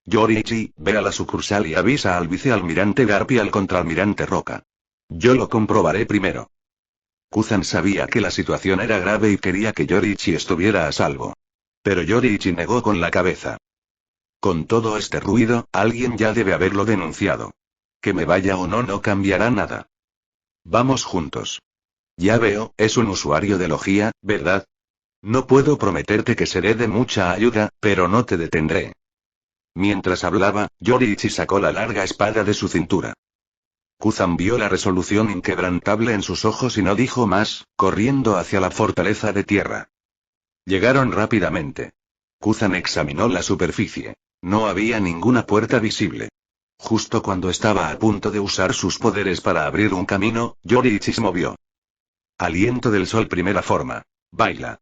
Yoriichi, ve a la sucursal y avisa al vicealmirante Garp y al contraalmirante Roca. Yo lo comprobaré primero. Kuzan sabía que la situación era grave y quería que Yoriichi estuviera a salvo. Pero Yoriichi negó con la cabeza. Con todo este ruido, alguien ya debe haberlo denunciado. Que me vaya o no no cambiará nada. Vamos juntos. Ya veo, es un usuario de Logia, ¿verdad? No puedo prometerte que seré de mucha ayuda, pero no te detendré. Mientras hablaba, Yoriichi sacó la larga espada de su cintura. Kuzan vio la resolución inquebrantable en sus ojos y no dijo más, corriendo hacia la fortaleza de tierra. Llegaron rápidamente. Kuzan examinó la superficie. No había ninguna puerta visible. Justo cuando estaba a punto de usar sus poderes para abrir un camino, Yoriichi se movió. Aliento del sol primera forma. Baila.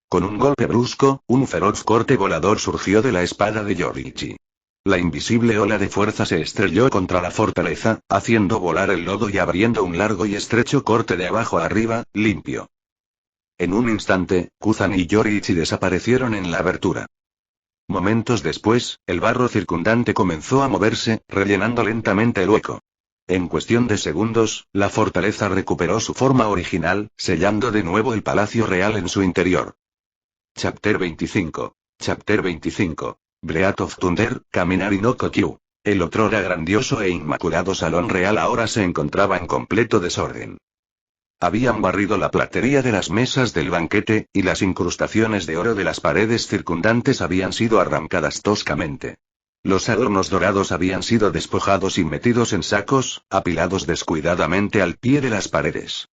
Con un golpe brusco, un feroz corte volador surgió de la espada de Yoriichi. La invisible ola de fuerza se estrelló contra la fortaleza, haciendo volar el lodo y abriendo un largo y estrecho corte de abajo a arriba, limpio. En un instante, Kuzan y Yoriichi desaparecieron en la abertura. Momentos después, el barro circundante comenzó a moverse, rellenando lentamente el hueco. En cuestión de segundos, la fortaleza recuperó su forma original, sellando de nuevo el Palacio Real en su interior. Chapter 25. Chapter 25. Breath of Thunder, Kaminari no Kokyu. El otrora grandioso e inmaculado Salón Real ahora se encontraba en completo desorden. Habían barrido la platería de las mesas del banquete, y las incrustaciones de oro de las paredes circundantes habían sido arrancadas toscamente. Los adornos dorados habían sido despojados y metidos en sacos, apilados descuidadamente al pie de las paredes.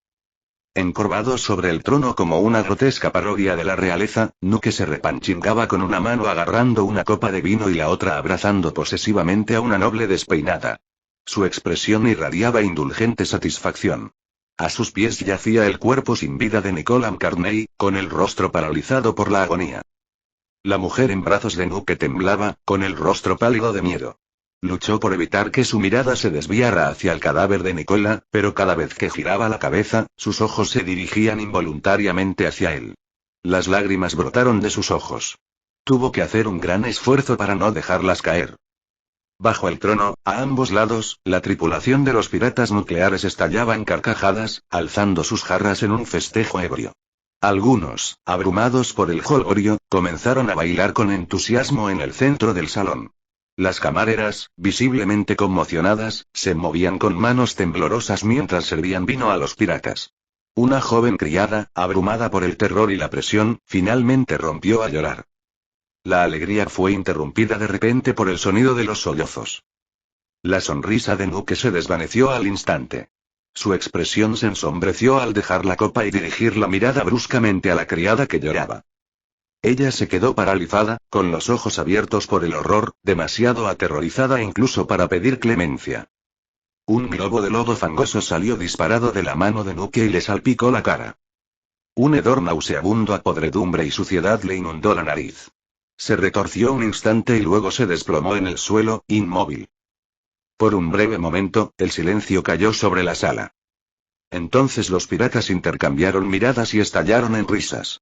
Encorvado sobre el trono como una grotesca parodia de la realeza, Nuke se repanchingaba con una mano agarrando una copa de vino y la otra abrazando posesivamente a una noble despeinada. Su expresión irradiaba indulgente satisfacción. A sus pies yacía el cuerpo sin vida de Nicola McCartney, con el rostro paralizado por la agonía. La mujer en brazos de Nuke temblaba, con el rostro pálido de miedo. Luchó por evitar que su mirada se desviara hacia el cadáver de Nicola, pero cada vez que giraba la cabeza, sus ojos se dirigían involuntariamente hacia él. Las lágrimas brotaron de sus ojos. Tuvo que hacer un gran esfuerzo para no dejarlas caer. Bajo el trono, a ambos lados, la tripulación de los piratas nucleares estallaba en carcajadas, alzando sus jarras en un festejo ebrio. Algunos, abrumados por el jolgorio, comenzaron a bailar con entusiasmo en el centro del salón. Las camareras, visiblemente conmocionadas, se movían con manos temblorosas mientras servían vino a los piratas. Una joven criada, abrumada por el terror y la presión, finalmente rompió a llorar. La alegría fue interrumpida de repente por el sonido de los sollozos. La sonrisa de Nuke se desvaneció al instante. Su expresión se ensombreció al dejar la copa y dirigir la mirada bruscamente a la criada que lloraba. Ella se quedó paralizada, con los ojos abiertos por el horror, demasiado aterrorizada incluso para pedir clemencia. Un globo de lodo fangoso salió disparado de la mano de Nuke y le salpicó la cara. Un hedor nauseabundo a podredumbre y suciedad le inundó la nariz. Se retorció un instante y luego se desplomó en el suelo, inmóvil. Por un breve momento, el silencio cayó sobre la sala. Entonces los piratas intercambiaron miradas y estallaron en risas.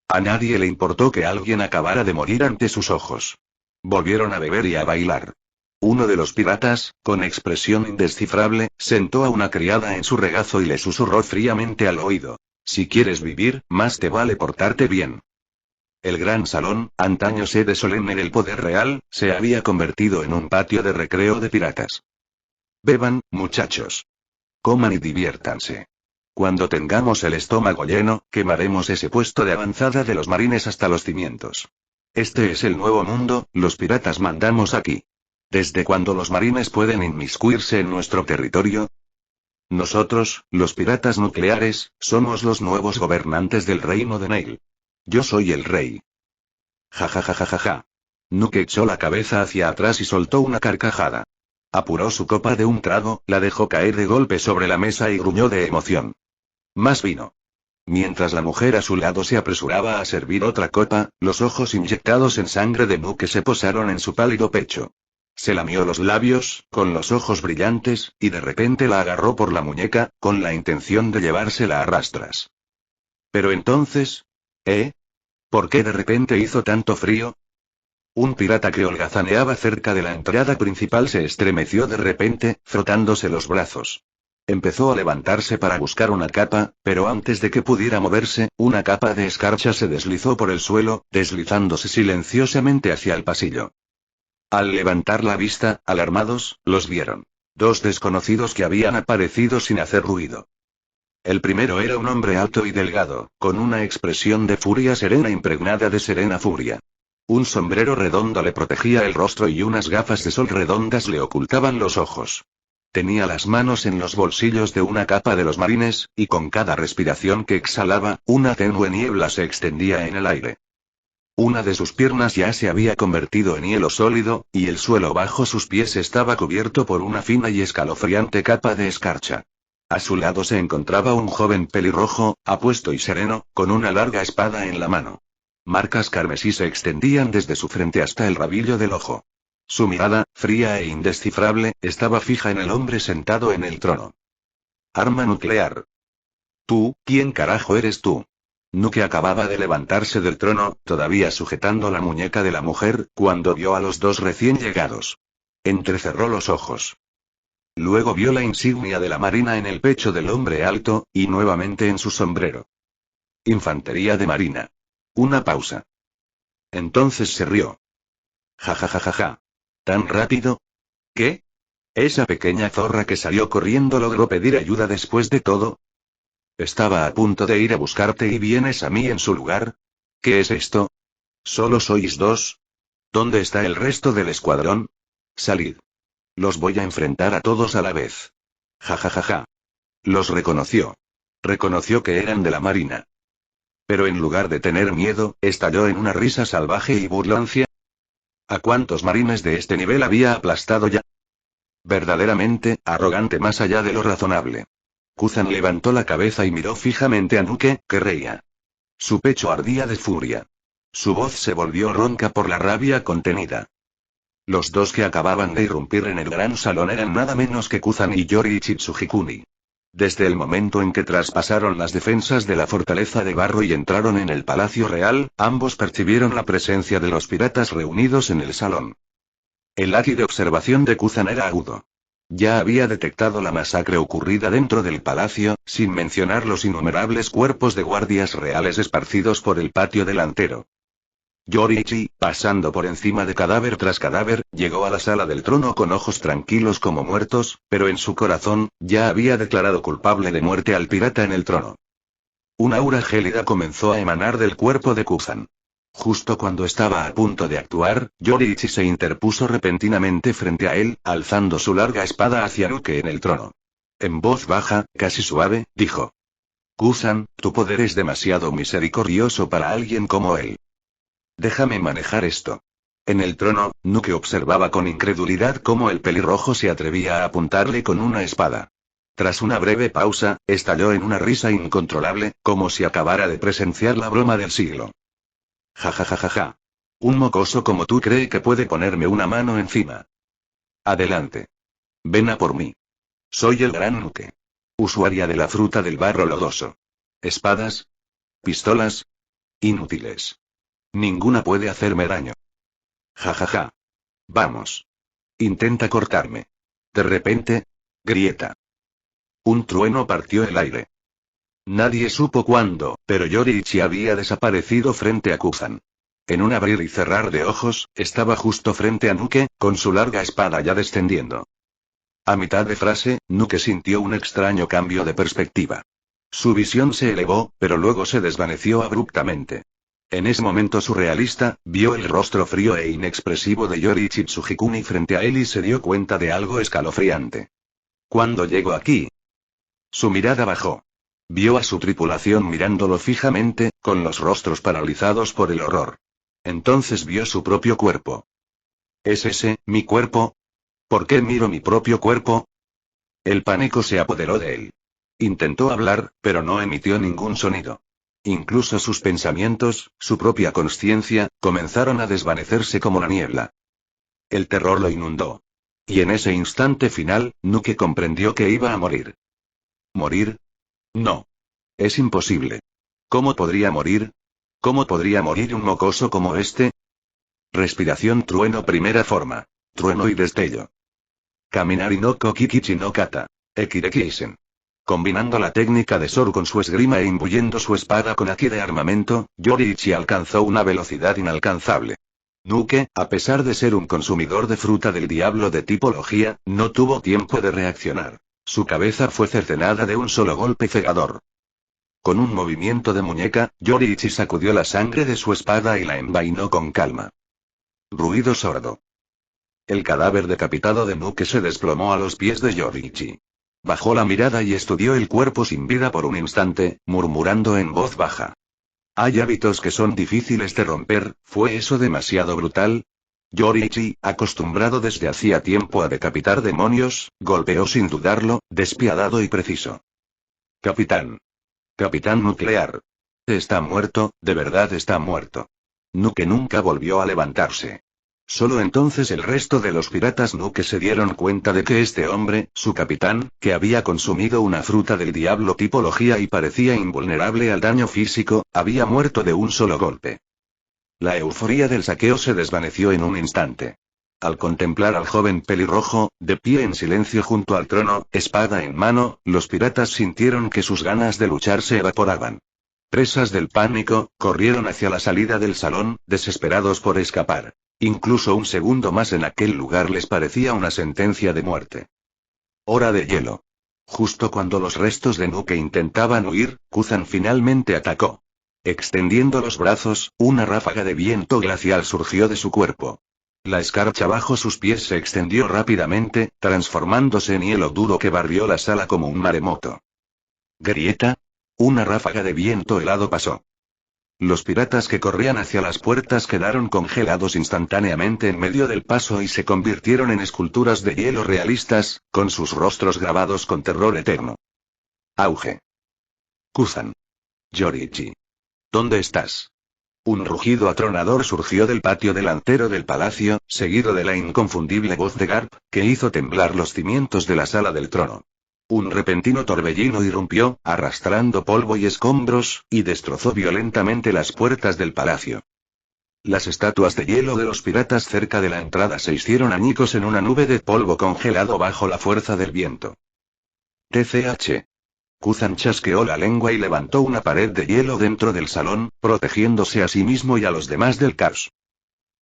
A nadie le importó que alguien acabara de morir ante sus ojos. Volvieron a beber y a bailar. Uno de los piratas, con expresión indescifrable, sentó a una criada en su regazo y le susurró fríamente al oído: si quieres vivir, más te vale portarte bien. El gran salón, antaño sede solemne del poder real, se había convertido en un patio de recreo de piratas. Beban, muchachos. Coman y diviértanse. Cuando tengamos el estómago lleno, quemaremos ese puesto de avanzada de los marines hasta los cimientos. Este es el nuevo mundo, los piratas mandamos aquí. ¿Desde cuándo los marines pueden inmiscuirse en nuestro territorio? Nosotros, los piratas nucleares, somos los nuevos gobernantes del reino de Neil. Yo soy el rey. Ja ja ja ja ja ja. Nuke echó la cabeza hacia atrás y soltó una carcajada. Apuró su copa de un trago, la dejó caer de golpe sobre la mesa y gruñó de emoción. Más vino. Mientras la mujer a su lado se apresuraba a servir otra copa, los ojos inyectados en sangre de Nuke se posaron en su pálido pecho. Se lamió los labios, con los ojos brillantes, y de repente la agarró por la muñeca, con la intención de llevársela a rastras. Pero entonces... ¿Por qué de repente hizo tanto frío? Un pirata que holgazaneaba cerca de la entrada principal se estremeció de repente, frotándose los brazos. Empezó a levantarse para buscar una capa, pero antes de que pudiera moverse, una capa de escarcha se deslizó por el suelo, deslizándose silenciosamente hacia el pasillo. Al levantar la vista, alarmados, los vieron. Dos desconocidos que habían aparecido sin hacer ruido. El primero era un hombre alto y delgado, con una expresión de furia serena impregnada de serena furia. Un sombrero redondo le protegía el rostro y unas gafas de sol redondas le ocultaban los ojos. Tenía las manos en los bolsillos de una capa de los marines, y con cada respiración que exhalaba, una tenue niebla se extendía en el aire. Una de sus piernas ya se había convertido en hielo sólido, y el suelo bajo sus pies estaba cubierto por una fina y escalofriante capa de escarcha. A su lado se encontraba un joven pelirrojo, apuesto y sereno, con una larga espada en la mano. Marcas carmesí se extendían desde su frente hasta el rabillo del ojo. Su mirada, fría e indescifrable, estaba fija en el hombre sentado en el trono. Arma nuclear. ¿Tú, quién carajo eres tú? Nuke acababa de levantarse del trono, todavía sujetando la muñeca de la mujer, cuando vio a los dos recién llegados. Entrecerró los ojos. Luego vio la insignia de la marina en el pecho del hombre alto, y nuevamente en su sombrero. Infantería de marina. Una pausa. Entonces se rió. Ja ja ja ja ja. ¿Tan rápido? ¿Qué? ¿Esa pequeña zorra que salió corriendo logró pedir ayuda después de todo? Estaba a punto de ir a buscarte y vienes a mí en su lugar. ¿Qué es esto? ¿Solo sois dos? ¿Dónde está el resto del escuadrón? Salid. Los voy a enfrentar a todos a la vez. Ja ja ja ja. Los reconoció. Reconoció que eran de la marina. Pero en lugar de tener miedo, estalló en una risa salvaje y burlancia. ¿A cuántos marines de este nivel había aplastado ya? Verdaderamente, arrogante más allá de lo razonable. Kuzan levantó la cabeza y miró fijamente a Nuke, que reía. Su pecho ardía de furia. Su voz se volvió ronca por la rabia contenida. Los dos que acababan de irrumpir en el gran salón eran nada menos que Kuzan y Yoriichi Tsujikuni. Desde el momento en que traspasaron las defensas de la fortaleza de barro y entraron en el palacio real, ambos percibieron la presencia de los piratas reunidos en el salón. El haki de observación de Kuzan era agudo. Ya había detectado la masacre ocurrida dentro del palacio, sin mencionar los innumerables cuerpos de guardias reales esparcidos por el patio delantero. Yoriichi, pasando por encima de cadáver tras cadáver, llegó a la sala del trono con ojos tranquilos como muertos, pero en su corazón, ya había declarado culpable de muerte al pirata en el trono. Un aura gélida comenzó a emanar del cuerpo de Kuzan. Justo cuando estaba a punto de actuar, Yoriichi se interpuso repentinamente frente a él, alzando su larga espada hacia Nuke en el trono. En voz baja, casi suave, dijo: Kuzan, tu poder es demasiado misericordioso para alguien como él. Déjame manejar esto. En el trono, Nuke observaba con incredulidad cómo el pelirrojo se atrevía a apuntarle con una espada. Tras una breve pausa, estalló en una risa incontrolable, como si acabara de presenciar la broma del siglo. Ja ja ja ja ja. Un mocoso como tú cree que puede ponerme una mano encima. Adelante. Ven a por mí. Soy el gran Nuke. Usuaria de la fruta del barro lodoso. ¿Espadas? ¿Pistolas? Inútiles. Ninguna puede hacerme daño. Ja ja ja. Vamos. Intenta cortarme. De repente, grieta. Un trueno partió el aire. Nadie supo cuándo, pero Yoriichi había desaparecido frente a Kuzan. En un abrir y cerrar de ojos, estaba justo frente a Nuke, con su larga espada ya descendiendo. A mitad de frase, Nuke sintió un extraño cambio de perspectiva. Su visión se elevó, pero luego se desvaneció abruptamente. En ese momento surrealista, vio el rostro frío e inexpresivo de Yoriichi Tsujikuni frente a él y se dio cuenta de algo escalofriante. ¿Cuándo llegó aquí? Su mirada bajó. Vio a su tripulación mirándolo fijamente, con los rostros paralizados por el horror. Entonces vio su propio cuerpo. ¿Es ese, mi cuerpo? ¿Por qué miro mi propio cuerpo? El pánico se apoderó de él. Intentó hablar, pero no emitió ningún sonido. Incluso sus pensamientos, su propia consciencia, comenzaron a desvanecerse como la niebla. El terror lo inundó. Y en ese instante final, Nuke comprendió que iba a morir. ¿Morir? No. Es imposible. ¿Cómo podría morir? ¿Cómo podría morir un mocoso como este? Respiración trueno primera forma. Trueno y destello. Kaminari no Kokikichi no kata. Ekireki-isen. Combinando la técnica de Soru con su esgrima e imbuyendo su espada con haki de armamento, Yoriichi alcanzó una velocidad inalcanzable. Nuke, a pesar de ser un consumidor de fruta del diablo de tipología, no tuvo tiempo de reaccionar. Su cabeza fue cercenada de un solo golpe cegador. Con un movimiento de muñeca, Yoriichi sacudió la sangre de su espada y la envainó con calma. Ruido sordo. El cadáver decapitado de Nuke se desplomó a los pies de Yoriichi. Bajó la mirada y estudió el cuerpo sin vida por un instante, murmurando en voz baja. Hay hábitos que son difíciles de romper, ¿fue eso demasiado brutal? Yoriichi, acostumbrado desde hacía tiempo a decapitar demonios, golpeó sin dudarlo, despiadado y preciso. Capitán. Capitán nuclear. Está muerto, de verdad está muerto. Nuke nunca volvió a levantarse. Solo entonces el resto de los piratas Nuke se dieron cuenta de que este hombre, su capitán, que había consumido una fruta del diablo tipología y parecía invulnerable al daño físico, había muerto de un solo golpe. La euforia del saqueo se desvaneció en un instante. Al contemplar al joven pelirrojo, de pie en silencio junto al trono, espada en mano, los piratas sintieron que sus ganas de luchar se evaporaban. Presas del pánico, corrieron hacia la salida del salón, desesperados por escapar. Incluso un segundo más en aquel lugar les parecía una sentencia de muerte. Hora de hielo. Justo cuando los restos de Nuke intentaban huir, Kuzan finalmente atacó. Extendiendo los brazos, una ráfaga de viento glacial surgió de su cuerpo. La escarcha bajo sus pies se extendió rápidamente, transformándose en hielo duro que barrió la sala como un maremoto. ¿Grieta? Una ráfaga de viento helado pasó. Los piratas que corrían hacia las puertas quedaron congelados instantáneamente en medio del paso y se convirtieron en esculturas de hielo realistas, con sus rostros grabados con terror eterno. Auge. Kuzan. Yoriichi. ¿Dónde estás? Un rugido atronador surgió del patio delantero del palacio, seguido de la inconfundible voz de Garp, que hizo temblar los cimientos de la sala del trono. Un repentino torbellino irrumpió, arrastrando polvo y escombros, y destrozó violentamente las puertas del palacio. Las estatuas de hielo de los piratas cerca de la entrada se hicieron añicos en una nube de polvo congelado bajo la fuerza del viento. TCH. Kuzan chasqueó la lengua y levantó una pared de hielo dentro del salón, protegiéndose a sí mismo y a los demás del caos.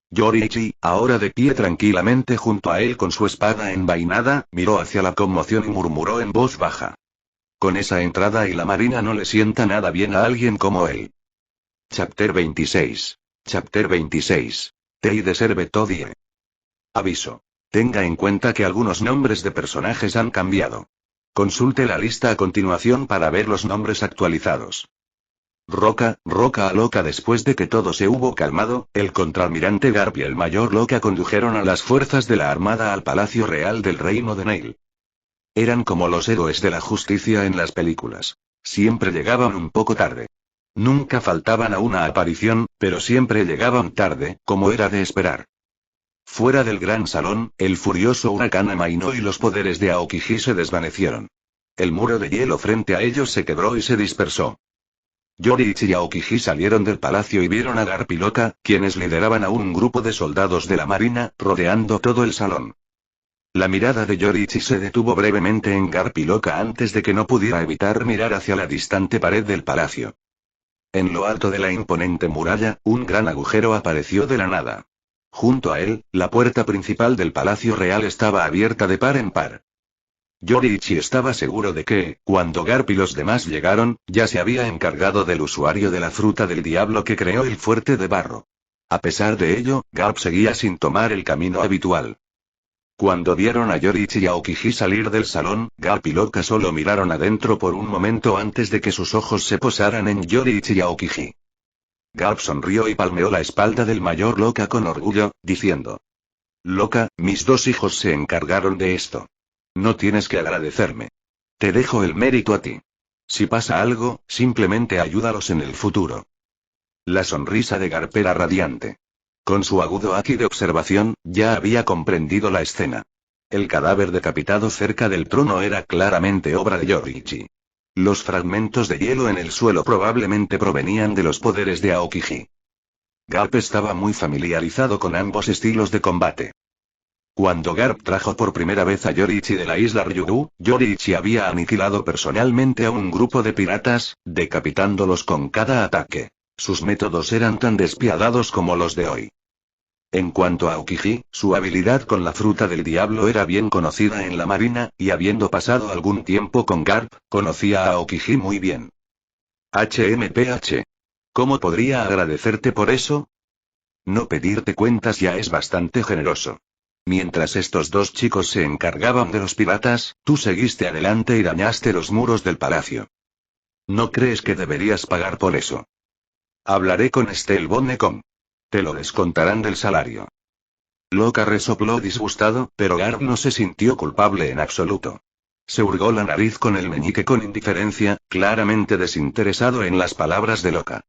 Yoriichi, ahora de pie tranquilamente junto a él con su espada envainada, miró hacia la conmoción y murmuró en voz baja. Con esa entrada y la marina no le sienta nada bien a alguien como él. Chapter 26. Chapter 26. Tei de Servetodie. Aviso. Tenga en cuenta que algunos nombres de personajes han cambiado. Consulte la lista a continuación para ver los nombres actualizados. Roca a Loca. Después de que todo se hubo calmado, el contraalmirante Garp y el mayor Loca condujeron a las fuerzas de la armada al Palacio Real del Reino de Neil. Eran como los héroes de la justicia en las películas. Siempre llegaban un poco tarde. Nunca faltaban a una aparición, pero siempre llegaban tarde, como era de esperar. Fuera del gran salón, el furioso huracán amainó y los poderes de Aokiji se desvanecieron. El muro de hielo frente a ellos se quebró y se dispersó. Yoriichi y Aokiji salieron del palacio y vieron a Garp y Loca, quienes lideraban a un grupo de soldados de la marina, rodeando todo el salón. La mirada de Yoriichi se detuvo brevemente en Garp y Loca antes de que no pudiera evitar mirar hacia la distante pared del palacio. En lo alto de la imponente muralla, un gran agujero apareció de la nada. Junto a él, la puerta principal del Palacio Real estaba abierta de par en par. Yoriichi estaba seguro de que, cuando Garp y los demás llegaron, ya se había encargado del usuario de la fruta del diablo que creó el fuerte de barro. A pesar de ello, Garp seguía sin tomar el camino habitual. Cuando vieron a Yoriichi y a Aokiji salir del salón, Garp y Loca solo miraron adentro por un momento antes de que sus ojos se posaran en Yoriichi y Aokiji. Garp sonrió y palmeó la espalda del mayor Loca con orgullo, diciendo: Loca, mis dos hijos se encargaron de esto. No tienes que agradecerme. Te dejo el mérito a ti. Si pasa algo, simplemente ayúdalos en el futuro. La sonrisa de Garp era radiante. Con su agudo haki de observación, ya había comprendido la escena. El cadáver decapitado cerca del trono era claramente obra de Yoriichi. Los fragmentos de hielo en el suelo probablemente provenían de los poderes de Aokiji. Garp estaba muy familiarizado con ambos estilos de combate. Cuando Garp trajo por primera vez a Yoriichi de la isla Ryūkyū, Yoriichi había aniquilado personalmente a un grupo de piratas, decapitándolos con cada ataque. Sus métodos eran tan despiadados como los de hoy. En cuanto a Aokiji, su habilidad con la fruta del diablo era bien conocida en la marina, y habiendo pasado algún tiempo con Garp, conocía a Aokiji muy bien. HMPH. ¿Cómo podría agradecerte por eso? No pedirte cuentas ya es bastante generoso. Mientras estos dos chicos se encargaban de los piratas, tú seguiste adelante y dañaste los muros del palacio. ¿No crees que deberías pagar por eso? Hablaré con Estelle Bonnet-Com. Te lo descontarán del salario. Loca resopló disgustado, pero Garp no se sintió culpable en absoluto. Se hurgó la nariz con el meñique con indiferencia, claramente desinteresado en las palabras de Loca.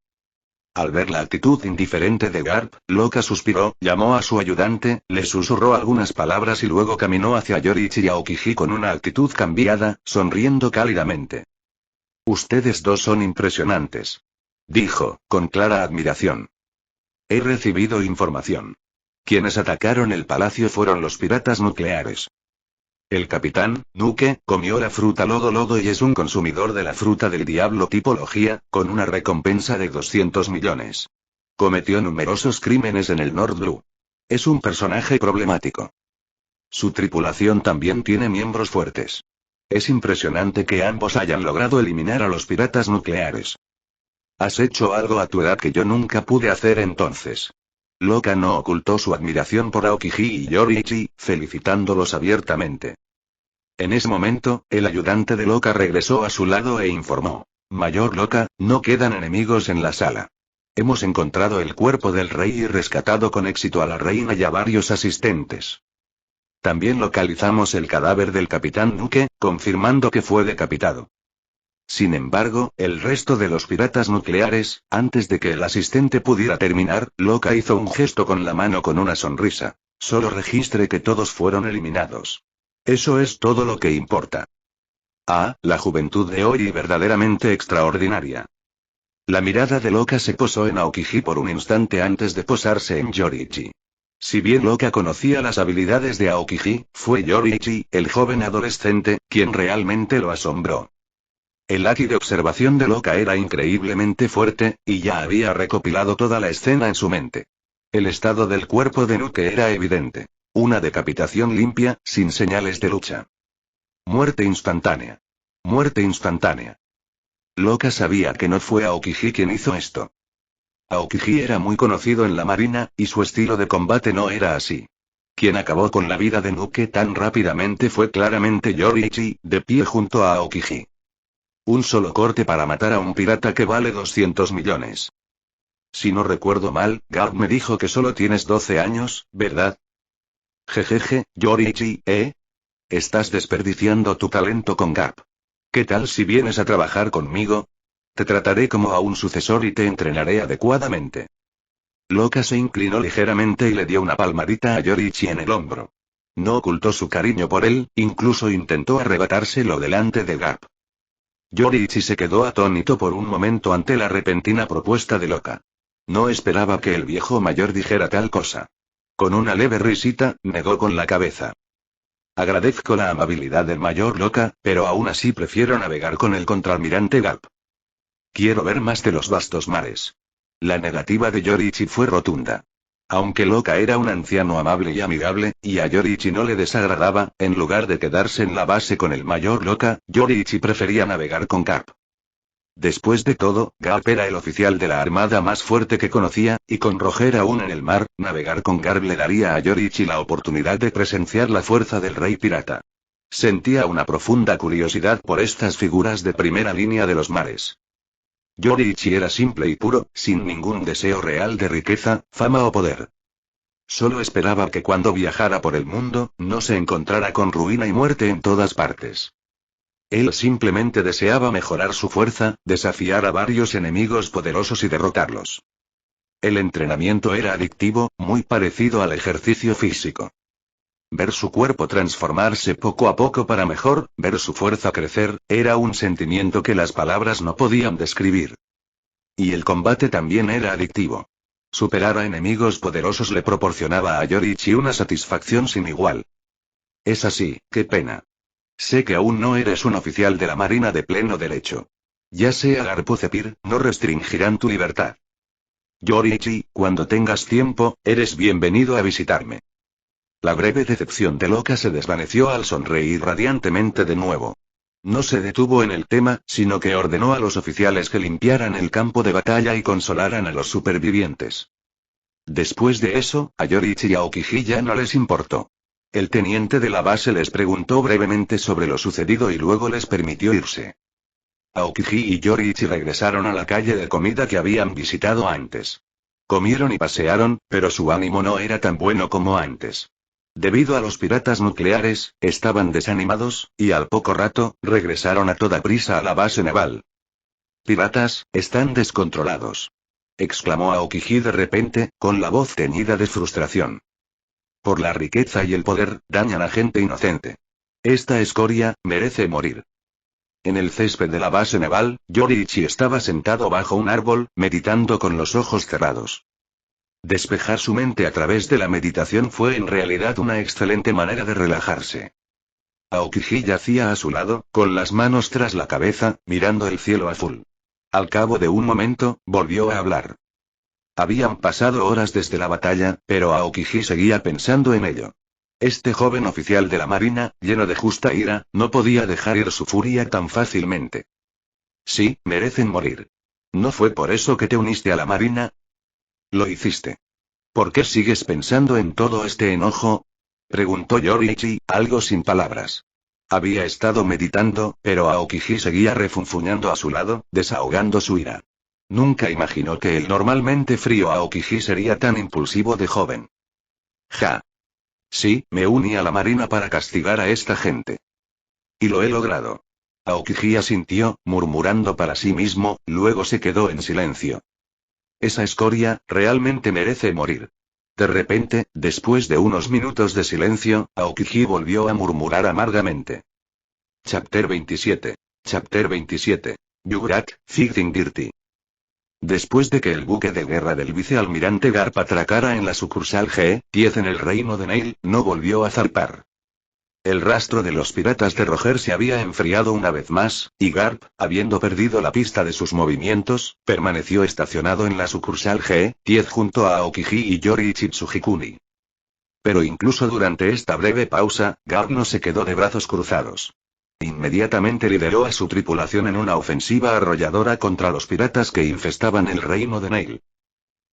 Al ver la actitud indiferente de Garp, Loca suspiró, llamó a su ayudante, le susurró algunas palabras y luego caminó hacia Yoriichi y Aokiji con una actitud cambiada, sonriendo cálidamente. Ustedes dos son impresionantes. Dijo, con clara admiración. He recibido información. Quienes atacaron el palacio fueron los piratas nucleares. El capitán, Nuke, comió la fruta lodo y es un consumidor de la fruta del diablo tipología, con una recompensa de 200 millones. Cometió numerosos crímenes en el North Blue. Es un personaje problemático. Su tripulación también tiene miembros fuertes. Es impresionante que ambos hayan logrado eliminar a los piratas nucleares. Has hecho algo a tu edad que yo nunca pude hacer entonces. Loca no ocultó su admiración por Aokiji y Yoriichi, felicitándolos abiertamente. En ese momento, el ayudante de Loca regresó a su lado e informó. Mayor Loca, no quedan enemigos en la sala. Hemos encontrado el cuerpo del rey y rescatado con éxito a la reina y a varios asistentes. También localizamos el cadáver del capitán Nuke, confirmando que fue decapitado. Sin embargo, el resto de los piratas nucleares, antes de que el asistente pudiera terminar, Loka hizo un gesto con la mano con una sonrisa. Solo registre que todos fueron eliminados. Eso es todo lo que importa. Ah, la juventud de hoy verdaderamente extraordinaria. La mirada de Loka se posó en Aokiji por un instante antes de posarse en Yoriichi. Si bien Loka conocía las habilidades de Aokiji, fue Yoriichi, el joven adolescente, quien realmente lo asombró. El haki de observación de Loka era increíblemente fuerte, y ya había recopilado toda la escena en su mente. El estado del cuerpo de Nuke era evidente. Una decapitación limpia, sin señales de lucha. Muerte instantánea. Muerte instantánea. Loka sabía que no fue Aokiji quien hizo esto. Aokiji era muy conocido en la marina, y su estilo de combate no era así. Quien acabó con la vida de Nuke tan rápidamente fue claramente Yoriichi, de pie junto a Aokiji. Un solo corte para matar a un pirata que vale 200 millones. Si no recuerdo mal, Garp me dijo que solo tienes 12 años, ¿verdad? Jejeje, Yoriichi, ¿eh? Estás desperdiciando tu talento con Garp. ¿Qué tal si vienes a trabajar conmigo? Te trataré como a un sucesor y te entrenaré adecuadamente. Loka se inclinó ligeramente y le dio una palmadita a Yoriichi en el hombro. No ocultó su cariño por él, incluso intentó arrebatárselo delante de Garp. Yoriichi se quedó atónito por un momento ante la repentina propuesta de Loka. No esperaba que el viejo mayor dijera tal cosa. Con una leve risita, negó con la cabeza. Agradezco la amabilidad del mayor Loka, pero aún así prefiero navegar con el contraalmirante Garp. Quiero ver más de los vastos mares. La negativa de Yoriichi fue rotunda. Aunque Loka era un anciano amable y amigable, y a Yoriichi no le desagradaba, en lugar de quedarse en la base con el mayor Loka, Yoriichi prefería navegar con Garp. Después de todo, Garp era el oficial de la armada más fuerte que conocía, y con Roger aún en el mar, navegar con Garp le daría a Yoriichi la oportunidad de presenciar la fuerza del rey pirata. Sentía una profunda curiosidad por estas figuras de primera línea de los mares. Yoriichi era simple y puro, sin ningún deseo real de riqueza, fama o poder. Solo esperaba que cuando viajara por el mundo, no se encontrara con ruina y muerte en todas partes. Él simplemente deseaba mejorar su fuerza, desafiar a varios enemigos poderosos y derrotarlos. El entrenamiento era adictivo, muy parecido al ejercicio físico. Ver su cuerpo transformarse poco a poco para mejor, ver su fuerza crecer, era un sentimiento que las palabras no podían describir. Y el combate también era adictivo. Superar a enemigos poderosos le proporcionaba a Yoriichi una satisfacción sin igual. Es así, qué pena. Sé que aún no eres un oficial de la Marina de pleno derecho. Ya sea Garp o Zephyr, no restringirán tu libertad. Yoriichi, cuando tengas tiempo, eres bienvenido a visitarme. La breve decepción de Loka se desvaneció al sonreír radiantemente de nuevo. No se detuvo en el tema, sino que ordenó a los oficiales que limpiaran el campo de batalla y consolaran a los supervivientes. Después de eso, a Yoriichi y a Aokiji ya no les importó. El teniente de la base les preguntó brevemente sobre lo sucedido y luego les permitió irse. Aokiji y Yoriichi regresaron a la calle de comida que habían visitado antes. Comieron y pasearon, pero su ánimo no era tan bueno como antes. Debido a los piratas nucleares, estaban desanimados, y al poco rato, regresaron a toda prisa a la base naval. «Piratas, están descontrolados», exclamó Aokiji de repente, con la voz teñida de frustración. «Por la riqueza y el poder, dañan a gente inocente. Esta escoria, merece morir». En el césped de la base naval, Yoriichi estaba sentado bajo un árbol, meditando con los ojos cerrados. Despejar su mente a través de la meditación fue en realidad una excelente manera de relajarse. Aokiji yacía a su lado, con las manos tras la cabeza, mirando el cielo azul. Al cabo de un momento, volvió a hablar. Habían pasado horas desde la batalla, pero Aokiji seguía pensando en ello. Este joven oficial de la marina, lleno de justa ira, no podía dejar ir su furia tan fácilmente. Sí, merecen morir. ¿No fue por eso que te uniste a la marina? Lo hiciste. ¿Por qué sigues pensando en todo este enojo? Preguntó Yoriichi, algo sin palabras. Había estado meditando, pero Aokiji seguía refunfuñando a su lado, desahogando su ira. Nunca imaginó que el normalmente frío Aokiji sería tan impulsivo de joven. Ja. Sí, me uní a la marina para castigar a esta gente. Y lo he logrado. Aokiji asintió, murmurando para sí mismo, luego se quedó en silencio. Esa escoria, realmente merece morir. De repente, después de unos minutos de silencio, Aokiji volvió a murmurar amargamente. Chapter 27. Chapter 27. Yugrak, Fighting Dirty. Después de que el buque de guerra del vicealmirante Garp atracara en la sucursal G-10 en el reino de Neil, no volvió a zarpar. El rastro de los piratas de Roger se había enfriado una vez más, y Garp, habiendo perdido la pista de sus movimientos, permaneció estacionado en la sucursal G-10 junto a Aokiji y Yoriichi Tsujikuni. Pero incluso durante esta breve pausa, Garp no se quedó de brazos cruzados. Inmediatamente lideró a su tripulación en una ofensiva arrolladora contra los piratas que infestaban el reino de Neil.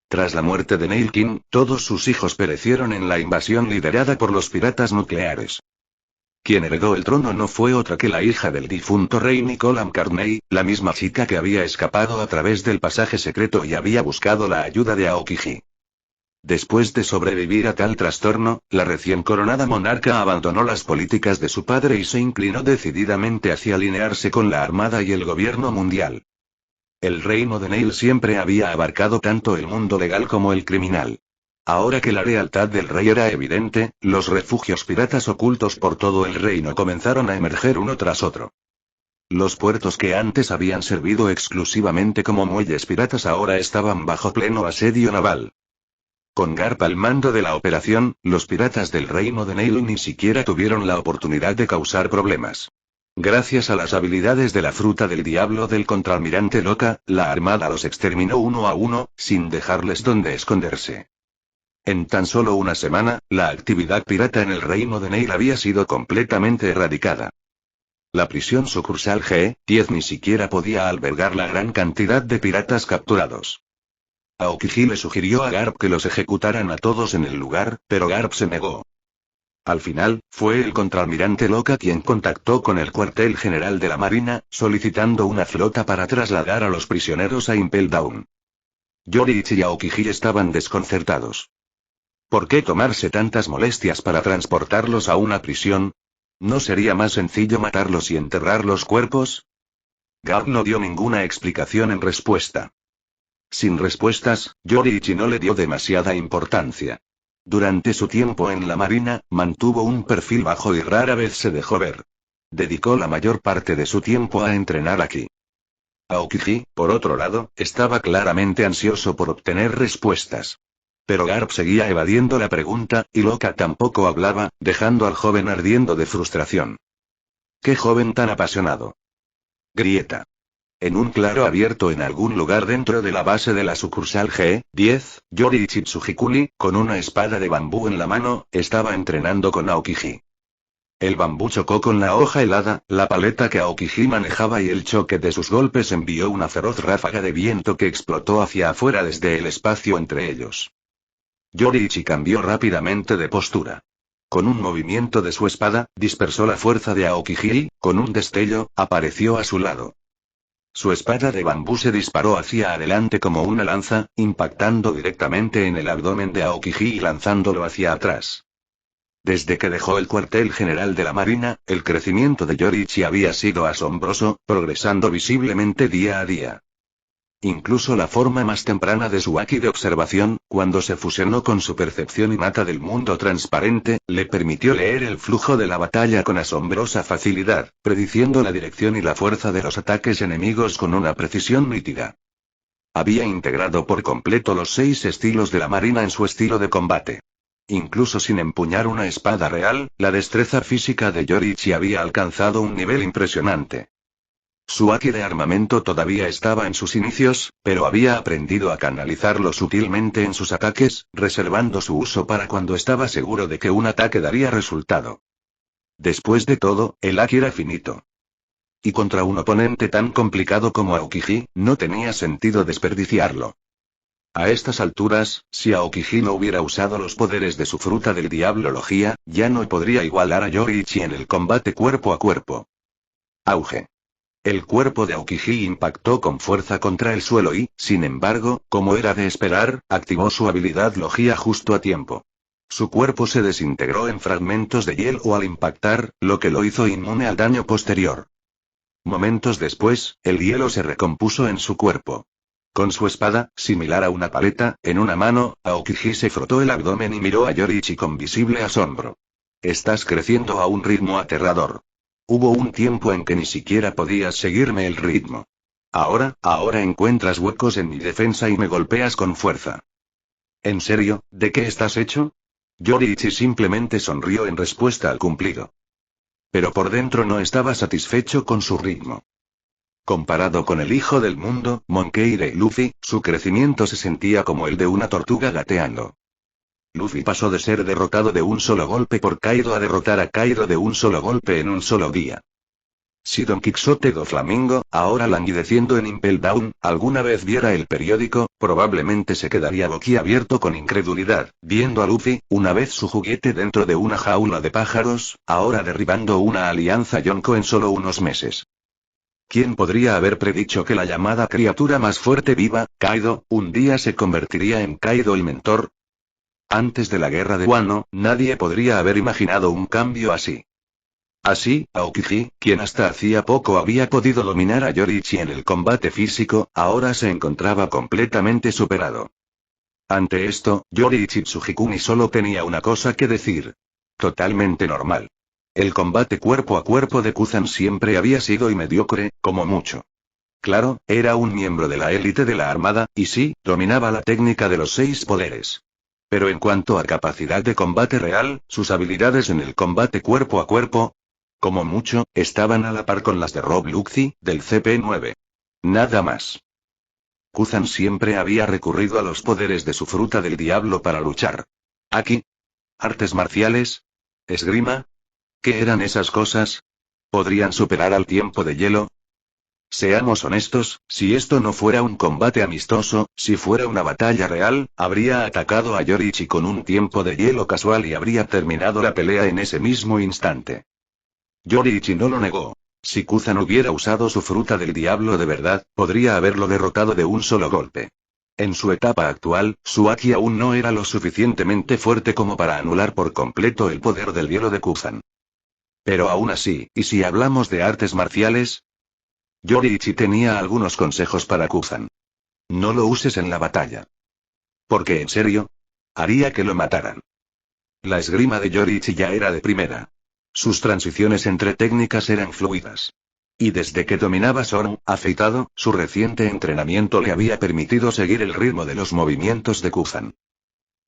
Tras la muerte de Neil King, todos sus hijos perecieron en la invasión liderada por los piratas nucleares. Quien heredó el trono no fue otra que la hija del difunto rey Nicolam Carney, la misma chica que había escapado a través del pasaje secreto y había buscado la ayuda de Aokiji. Después de sobrevivir a tal trastorno, la recién coronada monarca abandonó las políticas de su padre y se inclinó decididamente hacia alinearse con la armada y el gobierno mundial. El reino de Neil siempre había abarcado tanto el mundo legal como el criminal. Ahora que la lealtad del rey era evidente, los refugios piratas ocultos por todo el reino comenzaron a emerger uno tras otro. Los puertos que antes habían servido exclusivamente como muelles piratas ahora estaban bajo pleno asedio naval. Con Garp al mando de la operación, los piratas del reino de Neil ni siquiera tuvieron la oportunidad de causar problemas. Gracias a las habilidades de la fruta del diablo del contraalmirante Loca, la armada los exterminó uno a uno, sin dejarles donde esconderse. En tan solo una semana, la actividad pirata en el reino de Neil había sido completamente erradicada. La prisión sucursal G-10 ni siquiera podía albergar la gran cantidad de piratas capturados. Aokiji le sugirió a Garp que los ejecutaran a todos en el lugar, pero Garp se negó. Al final, fue el contraalmirante Loca quien contactó con el cuartel general de la Marina, solicitando una flota para trasladar a los prisioneros a Impel Down. Yoriichi y Aokiji estaban desconcertados. ¿Por qué tomarse tantas molestias para transportarlos a una prisión? ¿No sería más sencillo matarlos y enterrar los cuerpos? Garp no dio ninguna explicación en respuesta. Sin respuestas, Yoriichi no le dio demasiada importancia. Durante su tiempo en la marina, mantuvo un perfil bajo y rara vez se dejó ver. Dedicó la mayor parte de su tiempo a entrenar aquí. Aokiji, por otro lado, estaba claramente ansioso por obtener respuestas. Pero Garp seguía evadiendo la pregunta, y Loca tampoco hablaba, dejando al joven ardiendo de frustración. ¡Qué joven tan apasionado! Grieta. En un claro abierto en algún lugar dentro de la base de la sucursal G-10, Yoriichi Tsujikuni, con una espada de bambú en la mano, estaba entrenando con Aokiji. El bambú chocó con la hoja helada, la paleta que Aokiji manejaba y el choque de sus golpes envió una feroz ráfaga de viento que explotó hacia afuera desde el espacio entre ellos. Yoriichi cambió rápidamente de postura. Con un movimiento de su espada, dispersó la fuerza de Aokiji y, con un destello, apareció a su lado. Su espada de bambú se disparó hacia adelante como una lanza, impactando directamente en el abdomen de Aokiji y lanzándolo hacia atrás. Desde que dejó el cuartel general de la Marina, el crecimiento de Yoriichi había sido asombroso, progresando visiblemente día a día. Incluso la forma más temprana de su haki de observación, cuando se fusionó con su percepción innata del mundo transparente, le permitió leer el flujo de la batalla con asombrosa facilidad, prediciendo la dirección y la fuerza de los ataques enemigos con una precisión nítida. Había integrado por completo los 6 estilos de la Marina en su estilo de combate. Incluso sin empuñar una espada real, la destreza física de Yoriichi había alcanzado un nivel impresionante. Su haki de armamento todavía estaba en sus inicios, pero había aprendido a canalizarlo sutilmente en sus ataques, reservando su uso para cuando estaba seguro de que un ataque daría resultado. Después de todo, el haki era finito. Y contra un oponente tan complicado como Aokiji, no tenía sentido desperdiciarlo. A estas alturas, si Aokiji no hubiera usado los poderes de su fruta del diablología, ya no podría igualar a Yoriichi en el combate cuerpo a cuerpo. Auge. El cuerpo de Aokiji impactó con fuerza contra el suelo y, sin embargo, como era de esperar, activó su habilidad logia justo a tiempo. Su cuerpo se desintegró en fragmentos de hielo al impactar, lo que lo hizo inmune al daño posterior. Momentos después, el hielo se recompuso en su cuerpo. Con su espada, similar a una paleta, en una mano, Aokiji se frotó el abdomen y miró a Yoriichi con visible asombro. Estás creciendo a un ritmo aterrador. Hubo un tiempo en que ni siquiera podías seguirme el ritmo. Ahora encuentras huecos en mi defensa y me golpeas con fuerza. ¿En serio? ¿De qué estás hecho? Yoriichi simplemente sonrió en respuesta al cumplido. Pero por dentro no estaba satisfecho con su ritmo. Comparado con el hijo del mundo, Monkey D. Luffy, su crecimiento se sentía como el de una tortuga gateando. Luffy pasó de ser derrotado de un solo golpe por Kaido a derrotar a Kaido de un solo golpe en un solo día. Si Don Quixote do Flamingo, ahora languideciendo en Impel Down, alguna vez viera el periódico, probablemente se quedaría boquiabierto con incredulidad, viendo a Luffy, una vez su juguete dentro de una jaula de pájaros, ahora derribando una alianza Yonko en solo unos meses. ¿Quién podría haber predicho que la llamada criatura más fuerte viva, Kaido, un día se convertiría en Kaido el mentor? Antes de la guerra de Wano, nadie podría haber imaginado un cambio así. Así, Aokiji, quien hasta hacía poco había podido dominar a Yoriichi en el combate físico, ahora se encontraba completamente superado. Ante esto, Yoriichi Tsujikuni solo tenía una cosa que decir. Totalmente normal. El combate cuerpo a cuerpo de Kuzan siempre había sido mediocre, como mucho. Claro, era un miembro de la élite de la armada, y sí, dominaba la técnica de los 6 poderes. Pero en cuanto a capacidad de combate real, sus habilidades en el combate cuerpo a cuerpo, como mucho, estaban a la par con las de Rob Luxy, del CP9. Nada más. Kuzan siempre había recurrido a los poderes de su fruta del diablo para luchar. Aquí. ¿Artes marciales? ¿Esgrima? ¿Qué eran esas cosas? ¿Podrían superar al tiempo de hielo? Seamos honestos, si esto no fuera un combate amistoso, si fuera una batalla real, habría atacado a Yoriichi con un tiempo de hielo casual y habría terminado la pelea en ese mismo instante. Yoriichi no lo negó. Si Kuzan hubiera usado su fruta del diablo de verdad, podría haberlo derrotado de un solo golpe. En su etapa actual, su Haki aún no era lo suficientemente fuerte como para anular por completo el poder del hielo de Kuzan. Pero aún así, ¿y si hablamos de artes marciales? Yoriichi tenía algunos consejos para Kuzan. No lo uses en la batalla. Porque en serio, haría que lo mataran. La esgrima de Yoriichi ya era de primera. Sus transiciones entre técnicas eran fluidas. Y desde que dominaba Zorn, afeitado, su reciente entrenamiento le había permitido seguir el ritmo de los movimientos de Kuzan.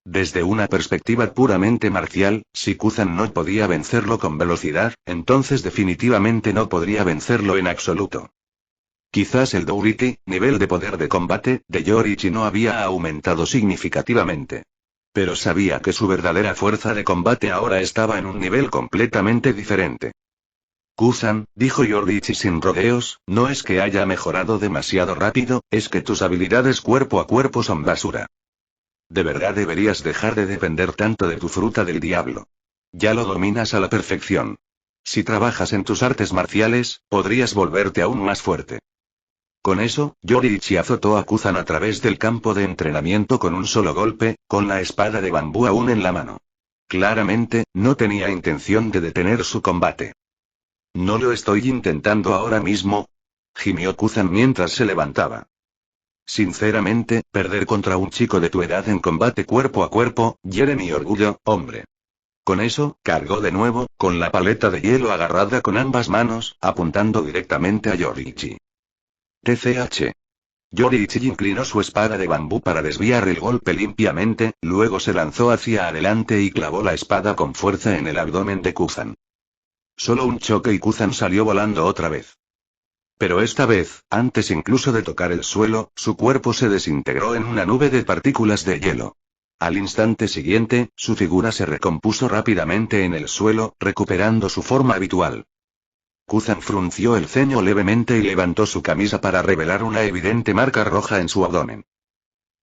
Desde una perspectiva puramente marcial, si Kuzan no podía vencerlo con velocidad, entonces definitivamente no podría vencerlo en absoluto. Quizás el Douriki, nivel de poder de combate, de Yoriichi no había aumentado significativamente. Pero sabía que su verdadera fuerza de combate ahora estaba en un nivel completamente diferente. Kuzan, dijo Yoriichi sin rodeos, no es que haya mejorado demasiado rápido, es que tus habilidades cuerpo a cuerpo son basura. De verdad deberías dejar de depender tanto de tu fruta del diablo. Ya lo dominas a la perfección. Si trabajas en tus artes marciales, podrías volverte aún más fuerte. Con eso, Yoriichi azotó a Kuzan a través del campo de entrenamiento con un solo golpe, con la espada de bambú aún en la mano. Claramente, no tenía intención de detener su combate. No lo estoy intentando ahora mismo, gimió Kuzan mientras se levantaba. Sinceramente, perder contra un chico de tu edad en combate cuerpo a cuerpo, hiere mi orgullo, hombre. Con eso, cargó de nuevo, con la paleta de hielo agarrada con ambas manos, apuntando directamente a Yoriichi. TCH. Yoriichi inclinó su espada de bambú para desviar el golpe limpiamente, luego se lanzó hacia adelante y clavó la espada con fuerza en el abdomen de Kuzan. Solo un choque y Kuzan salió volando otra vez. Pero esta vez, antes incluso de tocar el suelo, su cuerpo se desintegró en una nube de partículas de hielo. Al instante siguiente, su figura se recompuso rápidamente en el suelo, recuperando su forma habitual. Kuzan frunció el ceño levemente y levantó su camisa para revelar una evidente marca roja en su abdomen.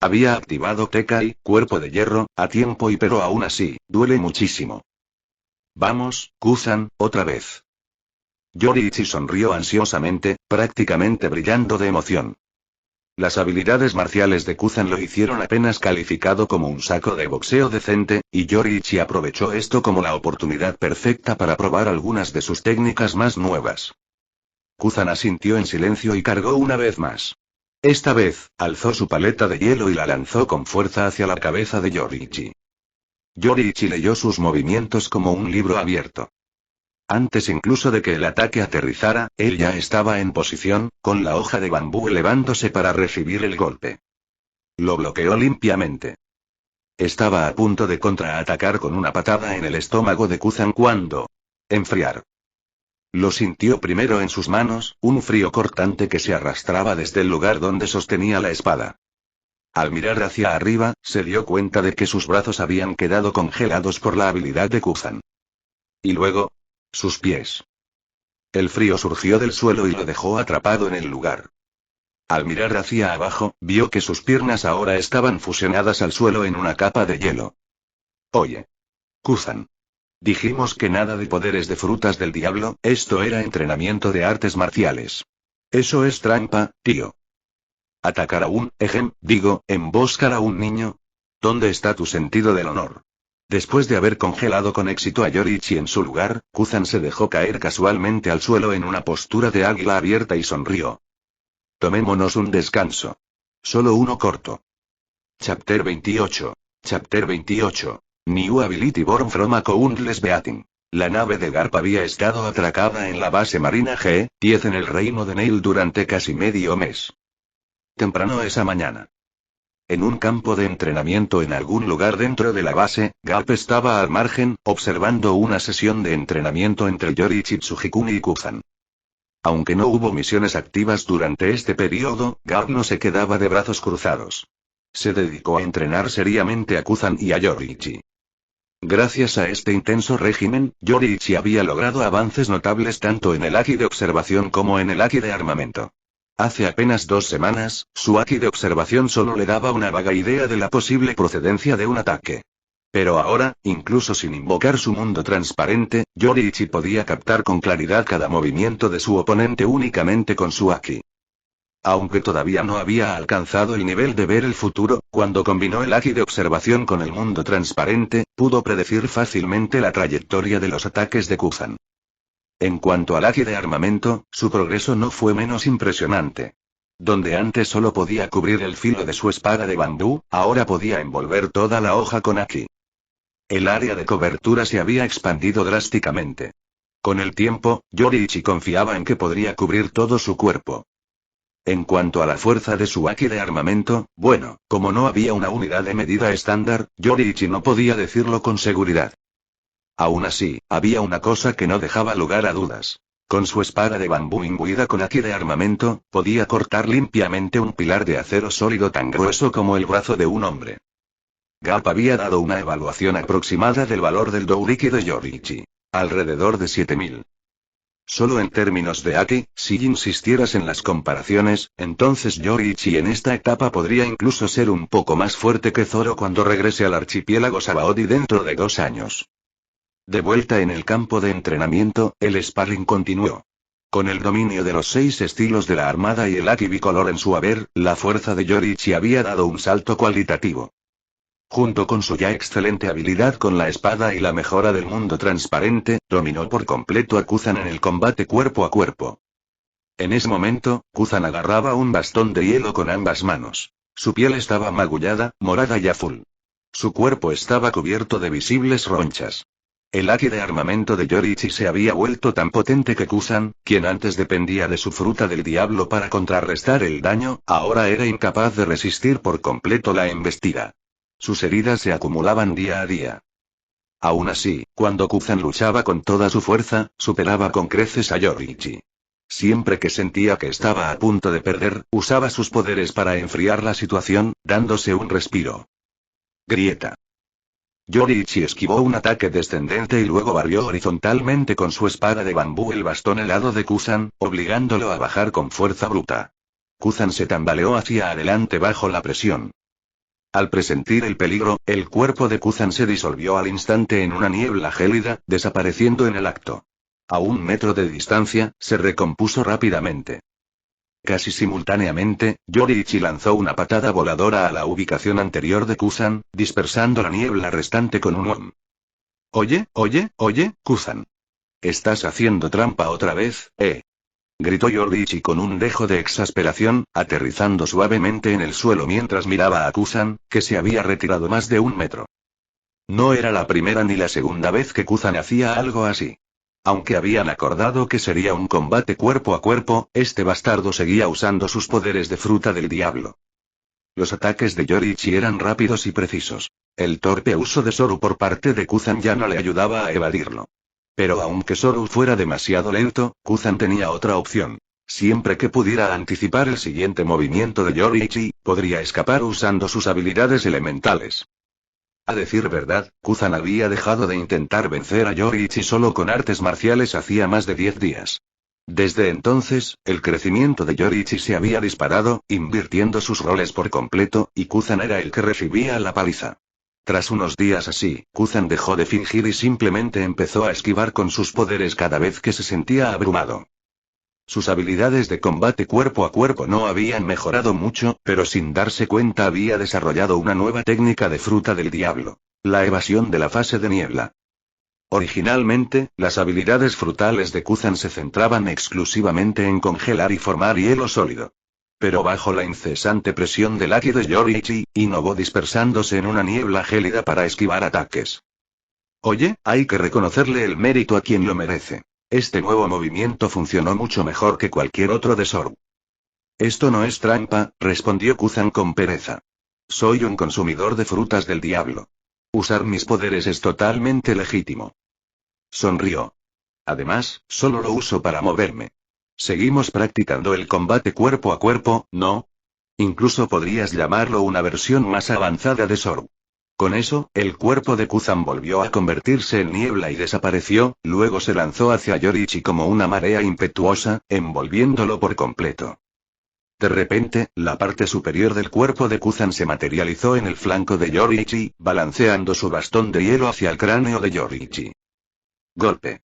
Había activado Tekai, cuerpo de hierro, a tiempo pero aún así, duele muchísimo. Vamos, Kuzan, otra vez. Yoriichi sonrió ansiosamente, prácticamente brillando de emoción. Las habilidades marciales de Kuzan lo hicieron apenas calificado como un saco de boxeo decente, y Yoriichi aprovechó esto como la oportunidad perfecta para probar algunas de sus técnicas más nuevas. Kuzan asintió en silencio y cargó una vez más. Esta vez, alzó su paleta de hielo y la lanzó con fuerza hacia la cabeza de Yoriichi. Yoriichi leyó sus movimientos como un libro abierto. Antes incluso de que el ataque aterrizara, él ya estaba en posición, con la hoja de bambú elevándose para recibir el golpe. Lo bloqueó limpiamente. Estaba a punto de contraatacar con una patada en el estómago de Kuzan cuando... enfriar. Lo sintió primero en sus manos, un frío cortante que se arrastraba desde el lugar donde sostenía la espada. Al mirar hacia arriba, se dio cuenta de que sus brazos habían quedado congelados por la habilidad de Kuzan. Y luego, sus pies. El frío surgió del suelo y lo dejó atrapado en el lugar. Al mirar hacia abajo, vio que sus piernas ahora estaban fusionadas al suelo en una capa de hielo. Oye. Kuzan. Dijimos que nada de poderes de frutas del diablo, esto era entrenamiento de artes marciales. Eso es trampa, tío. Atacar a un, emboscar a un niño. ¿Dónde está tu sentido del honor? Después de haber congelado con éxito a Yoriichi en su lugar, Kuzan se dejó caer casualmente al suelo en una postura de águila abierta y sonrió. Tomémonos un descanso. Solo uno corto. Chapter 28. Chapter 28. New Ability Born from a Countless Beating. La nave de Garp había estado atracada en la base marina G-10 en el reino de Neil durante casi medio mes. Temprano esa mañana. En un campo de entrenamiento en algún lugar dentro de la base, Garp estaba al margen, observando una sesión de entrenamiento entre Yoriichi Tsujikuni y Kuzan. Aunque no hubo misiones activas durante este periodo, Garp no se quedaba de brazos cruzados. Se dedicó a entrenar seriamente a Kuzan y a Yoriichi. Gracias a este intenso régimen, Yoriichi había logrado avances notables tanto en el Haki de observación como en el Haki de armamento. Hace apenas 2 semanas, su Haki de observación solo le daba una vaga idea de la posible procedencia de un ataque. Pero ahora, incluso sin invocar su mundo transparente, Yoriichi podía captar con claridad cada movimiento de su oponente únicamente con su Haki. Aunque todavía no había alcanzado el nivel de ver el futuro, cuando combinó el Haki de observación con el mundo transparente, pudo predecir fácilmente la trayectoria de los ataques de Kuzan. En cuanto al Haki de armamento, su progreso no fue menos impresionante. Donde antes solo podía cubrir el filo de su espada de bambú, ahora podía envolver toda la hoja con Haki. El área de cobertura se había expandido drásticamente. Con el tiempo, Yoriichi confiaba en que podría cubrir todo su cuerpo. En cuanto a la fuerza de su Haki de armamento, bueno, como no había una unidad de medida estándar, Yoriichi no podía decirlo con seguridad. Aún así, había una cosa que no dejaba lugar a dudas. Con su espada de bambú imbuida con Haki de armamento, podía cortar limpiamente un pilar de acero sólido tan grueso como el brazo de un hombre. Garp había dado una evaluación aproximada del valor del Douriki de Yoriichi. Alrededor de 7000. Solo en términos de Haki, si insistieras en las comparaciones, entonces Yoriichi en esta etapa podría incluso ser un poco más fuerte que Zoro cuando regrese al archipiélago Sabaody dentro de 2 años. De vuelta en el campo de entrenamiento, el sparring continuó. Con el dominio de los 6 estilos de la armada y el Haki bicolor en su haber, la fuerza de Yoriichi había dado un salto cualitativo. Junto con su ya excelente habilidad con la espada y la mejora del mundo transparente, dominó por completo a Kuzan en el combate cuerpo a cuerpo. En ese momento, Kuzan agarraba un bastón de hielo con ambas manos. Su piel estaba magullada, morada y azul. Su cuerpo estaba cubierto de visibles ronchas. El Haki de armamento de Yoriichi se había vuelto tan potente que Kuzan, quien antes dependía de su fruta del diablo para contrarrestar el daño, ahora era incapaz de resistir por completo la embestida. Sus heridas se acumulaban día a día. Aún así, cuando Kuzan luchaba con toda su fuerza, superaba con creces a Yoriichi. Siempre que sentía que estaba a punto de perder, usaba sus poderes para enfriar la situación, dándose un respiro. Grieta. Yoriichi esquivó un ataque descendente y luego barrió horizontalmente con su espada de bambú el bastón helado de Kuzan, obligándolo a bajar con fuerza bruta. Kuzan se tambaleó hacia adelante bajo la presión. Al presentir el peligro, el cuerpo de Kuzan se disolvió al instante en una niebla gélida, desapareciendo en el acto. A 1 metro de distancia, se recompuso rápidamente. Casi simultáneamente, Yoriichi lanzó una patada voladora a la ubicación anterior de Kuzan, dispersando la niebla restante con un om. Oye, Kuzan. ¿Estás haciendo trampa otra vez, gritó Yoriichi con un dejo de exasperación, aterrizando suavemente en el suelo mientras miraba a Kuzan, que se había retirado más de 1 metro. No era la primera ni la segunda vez que Kuzan hacía algo así. Aunque habían acordado que sería un combate cuerpo a cuerpo, este bastardo seguía usando sus poderes de fruta del diablo. Los ataques de Yoriichi eran rápidos y precisos. El torpe uso de Soru por parte de Kuzan ya no le ayudaba a evadirlo. Pero aunque Soru fuera demasiado lento, Kuzan tenía otra opción. Siempre que pudiera anticipar el siguiente movimiento de Yoriichi, podría escapar usando sus habilidades elementales. A decir verdad, Kuzan había dejado de intentar vencer a Yoriichi solo con artes marciales hacía más de 10 días. Desde entonces, el crecimiento de Yoriichi se había disparado, invirtiendo sus roles por completo, y Kuzan era el que recibía la paliza. Tras unos días así, Kuzan dejó de fingir y simplemente empezó a esquivar con sus poderes cada vez que se sentía abrumado. Sus habilidades de combate cuerpo a cuerpo no habían mejorado mucho, pero sin darse cuenta había desarrollado una nueva técnica de fruta del diablo: la evasión de la fase de niebla. Originalmente, las habilidades frutales de Kuzan se centraban exclusivamente en congelar y formar hielo sólido. Pero bajo la incesante presión del Aki de Yoriichi, innovó dispersándose en una niebla gélida para esquivar ataques. Oye, hay que reconocerle el mérito a quien lo merece. Este nuevo movimiento funcionó mucho mejor que cualquier otro de Soru. Esto no es trampa, respondió Kuzan con pereza. Soy un consumidor de frutas del diablo. Usar mis poderes es totalmente legítimo. Sonrió. Además, solo lo uso para moverme. Seguimos practicando el combate cuerpo a cuerpo, ¿no? Incluso podrías llamarlo una versión más avanzada de Soru. Con eso, el cuerpo de Kuzan volvió a convertirse en niebla y desapareció, luego se lanzó hacia Yoriichi como una marea impetuosa, envolviéndolo por completo. De repente, la parte superior del cuerpo de Kuzan se materializó en el flanco de Yoriichi, balanceando su bastón de hielo hacia el cráneo de Yoriichi. Golpe.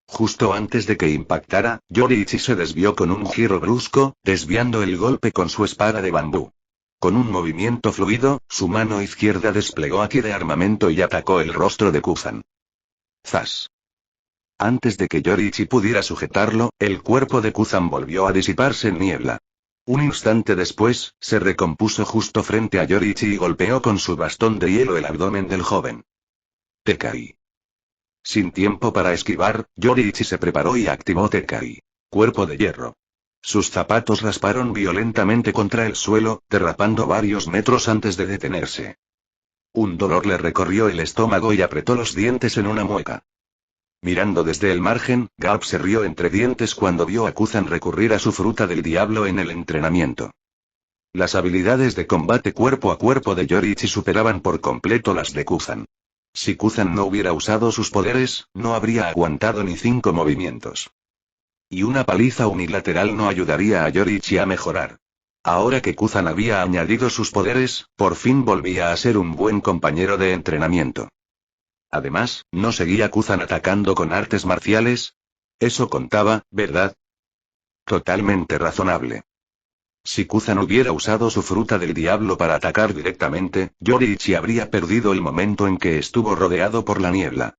Justo antes de que impactara, Yoriichi se desvió con un giro brusco, desviando el golpe con su espada de bambú. Con un movimiento fluido, su mano izquierda desplegó Aki de armamento y atacó el rostro de Kuzan. ¡Zas! Antes de que Yoriichi pudiera sujetarlo, el cuerpo de Kuzan volvió a disiparse en niebla. Un instante después, se recompuso justo frente a Yoriichi y golpeó con su bastón de hielo el abdomen del joven. Tekai. Sin tiempo para esquivar, Yoriichi se preparó y activó Tekai. Cuerpo de hierro. Sus zapatos rasparon violentamente contra el suelo, derrapando varios metros antes de detenerse. Un dolor le recorrió el estómago y apretó los dientes en una mueca. Mirando desde el margen, Garp se rió entre dientes cuando vio a Kuzan recurrir a su fruta del diablo en el entrenamiento. Las habilidades de combate cuerpo a cuerpo de Yoriichi superaban por completo las de Kuzan. Si Kuzan no hubiera usado sus poderes, no habría aguantado ni 5 movimientos. Y una paliza unilateral no ayudaría a Yoriichi a mejorar. Ahora que Kuzan había añadido sus poderes, por fin volvía a ser un buen compañero de entrenamiento. Además, ¿no seguía Kuzan atacando con artes marciales? Eso contaba, ¿verdad? Totalmente razonable. Si Kuzan hubiera usado su fruta del diablo para atacar directamente, Yoriichi habría perdido el momento en que estuvo rodeado por la niebla.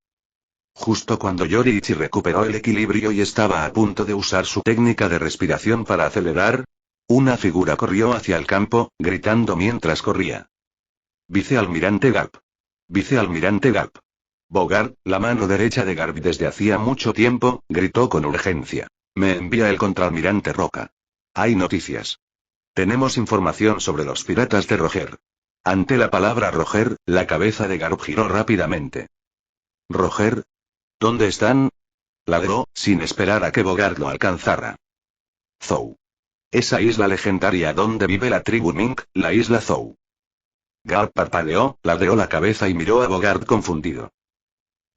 Justo cuando Yoriichi recuperó el equilibrio y estaba a punto de usar su técnica de respiración para acelerar, una figura corrió hacia el campo, gritando mientras corría. Vicealmirante Garp. Vicealmirante Garp. Bogart, la mano derecha de Garp desde hacía mucho tiempo, gritó con urgencia. Me envía el contraalmirante Roca. Hay noticias. Tenemos información sobre los piratas de Roger. Ante la palabra Roger, la cabeza de Garp giró rápidamente. ¿Roger? ¿Dónde están? Ladró, sin esperar a que Bogart lo alcanzara. Zou. Esa isla legendaria donde vive la tribu Mink, la isla Zou. Garp parpadeó, ladeó la cabeza y miró a Bogart confundido.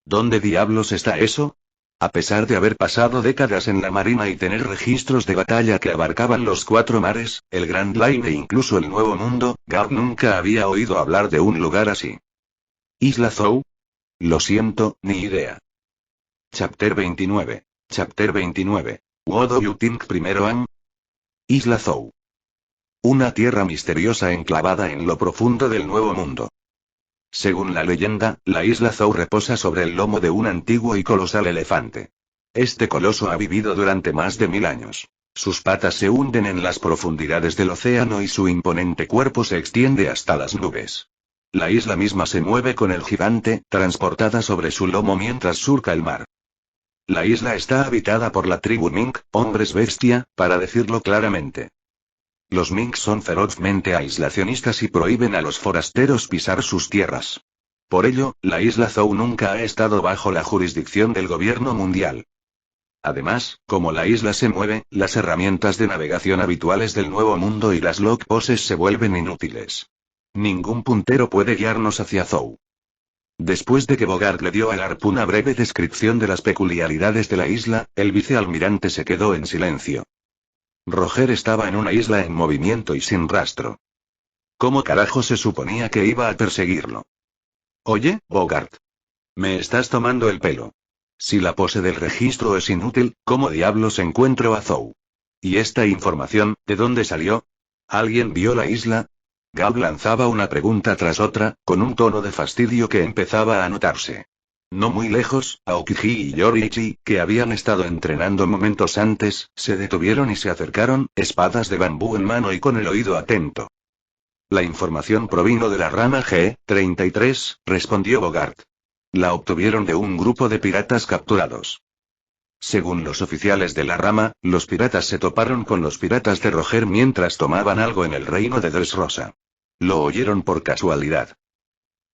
¿Dónde diablos está eso? A pesar de haber pasado décadas en la marina y tener registros de batalla que abarcaban los 4 mares, el Grand Line e incluso el Nuevo Mundo, Garp nunca había oído hablar de un lugar así. ¿Isla Zou? Lo siento, ni idea. Chapter 29. Chapter 29. What do you think primero Am? Isla Zou. Una tierra misteriosa enclavada en lo profundo del Nuevo Mundo. Según la leyenda, la isla Zou reposa sobre el lomo de un antiguo y colosal elefante. Este coloso ha vivido durante más de 1000 años. Sus patas se hunden en las profundidades del océano y su imponente cuerpo se extiende hasta las nubes. La isla misma se mueve con el gigante, transportada sobre su lomo mientras surca el mar. La isla está habitada por la tribu Mink, hombres bestia, para decirlo claramente. Los Mink son ferozmente aislacionistas y prohíben a los forasteros pisar sus tierras. Por ello, la isla Zou nunca ha estado bajo la jurisdicción del gobierno mundial. Además, como la isla se mueve, las herramientas de navegación habituales del Nuevo Mundo y las logposes se vuelven inútiles. Ningún puntero puede guiarnos hacia Zou. Después de que Bogart le dio a Garp una breve descripción de las peculiaridades de la isla, el vicealmirante se quedó en silencio. Roger estaba en una isla en movimiento y sin rastro. ¿Cómo carajo se suponía que iba a perseguirlo? Oye, Bogart. Me estás tomando el pelo. Si la pose del registro es inútil, ¿cómo diablos encuentro a Zou? ¿Y esta información, de dónde salió? ¿Alguien vio la isla? Gab lanzaba una pregunta tras otra, con un tono de fastidio que empezaba a notarse. No muy lejos, Aokiji y Yoriichi, que habían estado entrenando momentos antes, se detuvieron y se acercaron, espadas de bambú en mano y con el oído atento. La información provino de la rama G-33, respondió Bogart. La obtuvieron de un grupo de piratas capturados. Según los oficiales de la rama, los piratas se toparon con los piratas de Roger mientras tomaban algo en el reino de Dressrosa. Lo oyeron por casualidad.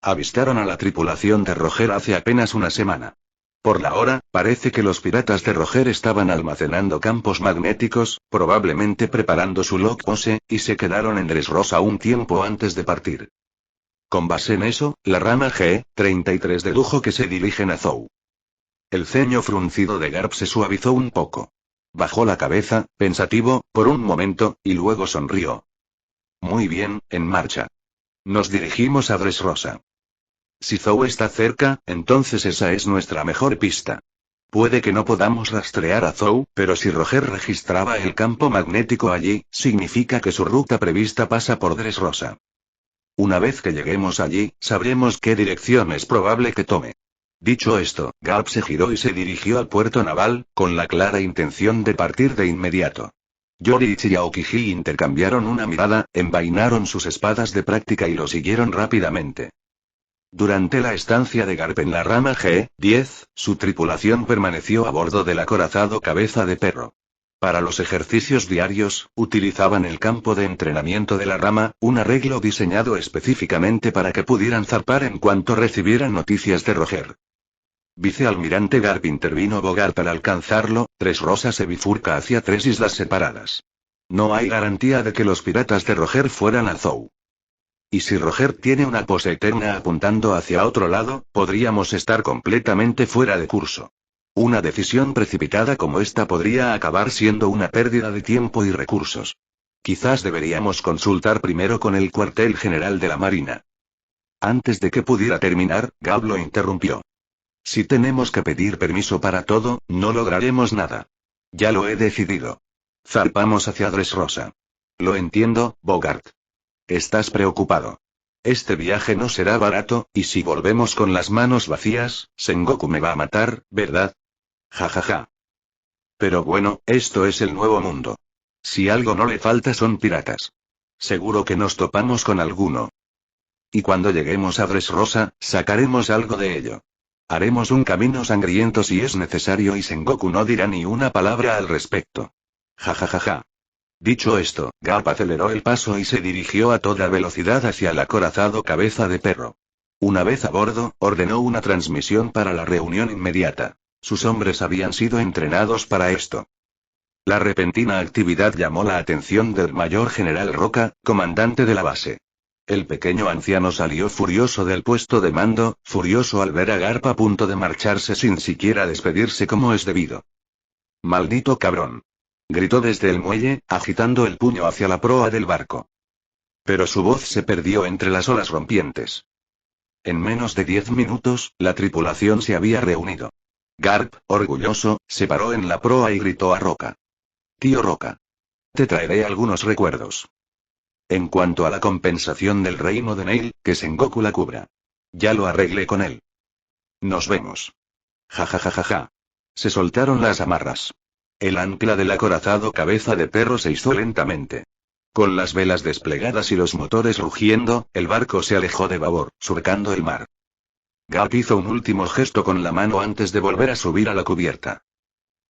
Avistaron a la tripulación de Roger hace apenas una semana. Por la hora, parece que los piratas de Roger estaban almacenando campos magnéticos, probablemente preparando su logpose, y se quedaron en Dressrosa un tiempo antes de partir. Con base en eso, la rama G-33 dedujo que se dirigen a Zou. El ceño fruncido de Garp se suavizó un poco. Bajó la cabeza, pensativo, por un momento, y luego sonrió. Muy bien, en marcha. Nos dirigimos a Dressrosa. Si Zou está cerca, entonces esa es nuestra mejor pista. Puede que no podamos rastrear a Zou, pero si Roger registraba el campo magnético allí, significa que su ruta prevista pasa por Dressrosa. Una vez que lleguemos allí, sabremos qué dirección es probable que tome. Dicho esto, Garp se giró y se dirigió al puerto naval, con la clara intención de partir de inmediato. Yoriichi y Aokiji intercambiaron una mirada, envainaron sus espadas de práctica y lo siguieron rápidamente. Durante la estancia de Garp en la rama G-10, su tripulación permaneció a bordo del acorazado Cabeza de Perro. Para los ejercicios diarios, utilizaban el campo de entrenamiento de la rama, un arreglo diseñado específicamente para que pudieran zarpar en cuanto recibieran noticias de Roger. Vicealmirante Garp, intervino Bogart para alcanzarlo. Dressrosa se bifurca hacia tres islas separadas. No hay garantía de que los piratas de Roger fueran a Zou. Y si Roger tiene una pose eterna apuntando hacia otro lado, podríamos estar completamente fuera de curso. Una decisión precipitada como esta podría acabar siendo una pérdida de tiempo y recursos. Quizás deberíamos consultar primero con el cuartel general de la Marina. Antes de que pudiera terminar, Gab lo interrumpió. Si tenemos que pedir permiso para todo, no lograremos nada. Ya lo he decidido. Zarpamos hacia Dressrosa. Lo entiendo, Bogart. Estás preocupado. Este viaje no será barato, y si volvemos con las manos vacías, Sengoku me va a matar, ¿verdad? Ja ja ja. Pero bueno, esto es el Nuevo Mundo. Si algo no le falta son piratas. Seguro que nos topamos con alguno. Y cuando lleguemos a Dressrosa, sacaremos algo de ello. Haremos un camino sangriento si es necesario y Sengoku no dirá ni una palabra al respecto. Ja ja ja ja. Dicho esto, Garp aceleró el paso y se dirigió a toda velocidad hacia el acorazado Cabeza de Perro. Una vez a bordo, ordenó una transmisión para la reunión inmediata. Sus hombres habían sido entrenados para esto. La repentina actividad llamó la atención del mayor general Roca, comandante de la base. El pequeño anciano salió furioso del puesto de mando, furioso al ver a Garp a punto de marcharse sin siquiera despedirse como es debido. ¡Maldito cabrón! Gritó desde el muelle, agitando el puño hacia la proa del barco. Pero su voz se perdió entre las olas rompientes. En menos de 10 minutos, la tripulación se había reunido. Garp, orgulloso, se paró en la proa y gritó a Roca. Tío Roca. Te traeré algunos recuerdos. En cuanto a la compensación del reino de Neil, que Sengoku la cubra. Ya lo arreglé con él. Nos vemos. Ja ja ja ja ja. Se soltaron las amarras. El ancla del acorazado Cabeza de Perro se izó lentamente. Con las velas desplegadas y los motores rugiendo, el barco se alejó de babor, surcando el mar. Garp hizo un último gesto con la mano antes de volver a subir a la cubierta.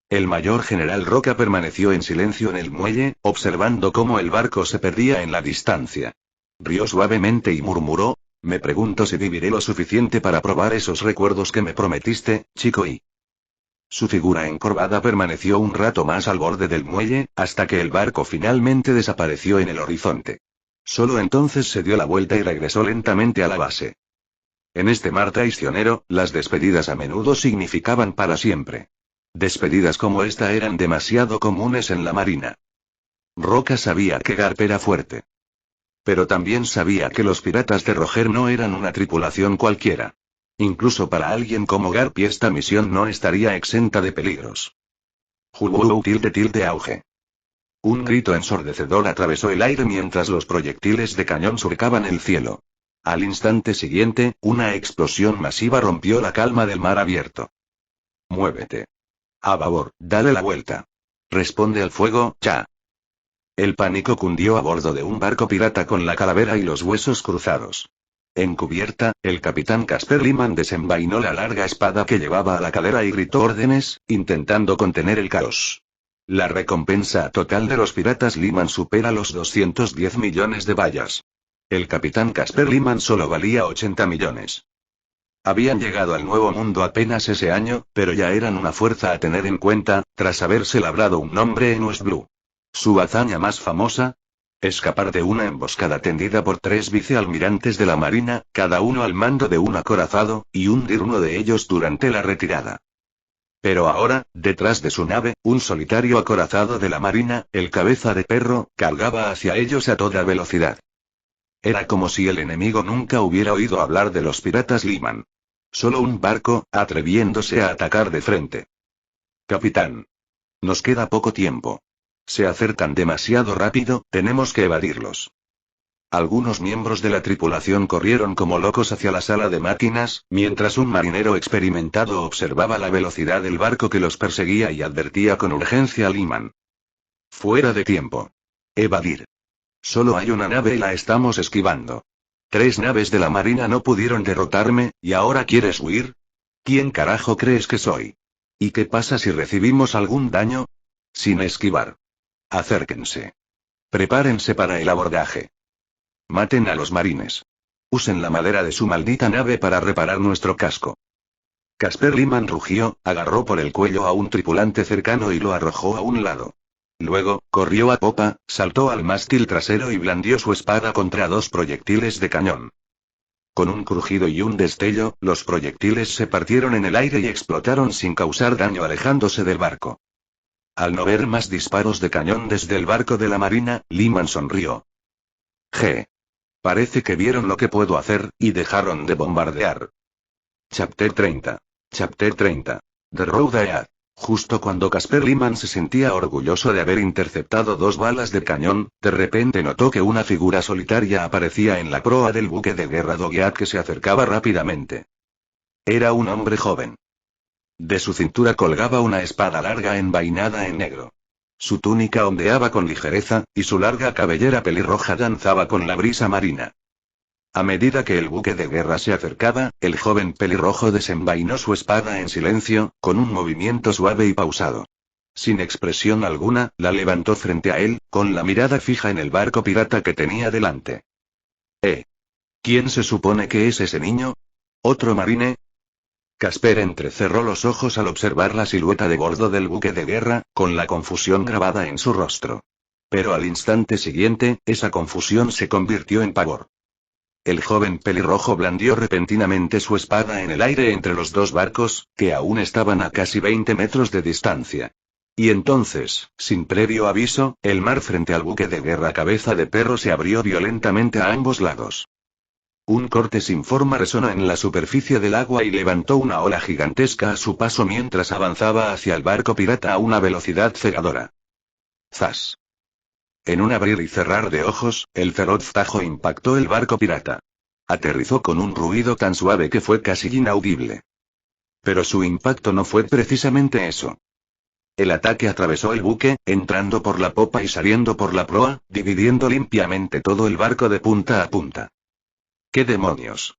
El mayor general Roca permaneció en silencio en el muelle, observando cómo el barco se perdía en la distancia. Rió suavemente y murmuró: me pregunto si viviré lo suficiente para probar esos recuerdos que me prometiste, chico. Y su figura encorvada permaneció un rato más al borde del muelle, hasta que el barco finalmente desapareció en el horizonte. Solo entonces se dio la vuelta y regresó lentamente a la base. En este mar traicionero, las despedidas a menudo significaban para siempre. Despedidas como esta eran demasiado comunes en la marina. Roca sabía que Garp era fuerte. Pero también sabía que los piratas de Roger no eran una tripulación cualquiera. Incluso para alguien como Garp esta misión no estaría exenta de peligros. Auge. Un grito ensordecedor atravesó el aire mientras los proyectiles de cañón surcaban el cielo. Al instante siguiente, una explosión masiva rompió la calma del mar abierto. Muévete. A babor, dale la vuelta. Responde al fuego, ya. El pánico cundió a bordo de un barco pirata con la calavera y los huesos cruzados. En cubierta, el capitán Casper Liman desenvainó la larga espada que llevaba a la cadera y gritó órdenes, intentando contener el caos. La recompensa total de los piratas Liman supera los 210 millones de bayas. El capitán Casper Liman solo valía 80 millones. Habían llegado al Nuevo Mundo apenas ese año, pero ya eran una fuerza a tener en cuenta, tras haberse labrado un nombre en West Blue. Su hazaña más famosa: escapar de una emboscada tendida por 3 vicealmirantes de la Marina, cada uno al mando de un acorazado, y hundir uno de ellos durante la retirada. Pero ahora, detrás de su nave, un solitario acorazado de la Marina, el Cabeza de Perro, cargaba hacia ellos a toda velocidad. Era como si el enemigo nunca hubiera oído hablar de los piratas Liman. Solo un barco, atreviéndose a atacar de frente. Capitán. Nos queda poco tiempo. Se acercan demasiado rápido, tenemos que evadirlos. Algunos miembros de la tripulación corrieron como locos hacia la sala de máquinas, mientras un marinero experimentado observaba la velocidad del barco que los perseguía y advertía con urgencia a Liman. Fuera de tiempo. Evadir. Solo hay una nave y la estamos esquivando. 3 naves de la Marina no pudieron derrotarme, ¿y ahora quieres huir? ¿Quién carajo crees que soy? ¿Y qué pasa si recibimos algún daño? Sin esquivar. Acérquense. Prepárense para el abordaje. Maten a los marines. Usen la madera de su maldita nave para reparar nuestro casco. Casper Liman rugió, agarró por el cuello a un tripulante cercano y lo arrojó a un lado. Luego, corrió a popa, saltó al mástil trasero y blandió su espada contra 2 proyectiles de cañón. Con un crujido y un destello, los proyectiles se partieron en el aire y explotaron sin causar daño alejándose del barco. Al no ver más disparos de cañón desde el barco de la Marina, Liman sonrió. Parece que vieron lo que puedo hacer, y dejaron de bombardear. Chapter 30. Chapter 30. The Road Ahead. Justo cuando Casper Liman se sentía orgulloso de haber interceptado 2 balas de cañón, de repente notó que una figura solitaria aparecía en la proa del buque de guerra Dogeat que se acercaba rápidamente. Era un hombre joven. De su cintura colgaba una espada larga envainada en negro. Su túnica ondeaba con ligereza, y su larga cabellera pelirroja danzaba con la brisa marina. A medida que el buque de guerra se acercaba, el joven pelirrojo desenvainó su espada en silencio, con un movimiento suave y pausado. Sin expresión alguna, la levantó frente a él, con la mirada fija en el barco pirata que tenía delante. ¿Quién se supone que es ese niño? ¿Otro marine? Casper entrecerró los ojos al observar la silueta de bordo del buque de guerra, con la confusión grabada en su rostro. Pero al instante siguiente, esa confusión se convirtió en pavor. El joven pelirrojo blandió repentinamente su espada en el aire entre los 2 barcos, que aún estaban a casi 20 metros de distancia. Y entonces, sin previo aviso, el mar frente al buque de guerra Cabeza de Perro se abrió violentamente a ambos lados. Un corte sin forma resonó en la superficie del agua y levantó una ola gigantesca a su paso mientras avanzaba hacia el barco pirata a una velocidad cegadora. ¡Zas! En un abrir y cerrar de ojos, el feroz tajo impactó el barco pirata. Aterrizó con un ruido tan suave que fue casi inaudible. Pero su impacto no fue precisamente eso. El ataque atravesó el buque, entrando por la popa y saliendo por la proa, dividiendo limpiamente todo el barco de punta a punta. ¡Qué demonios!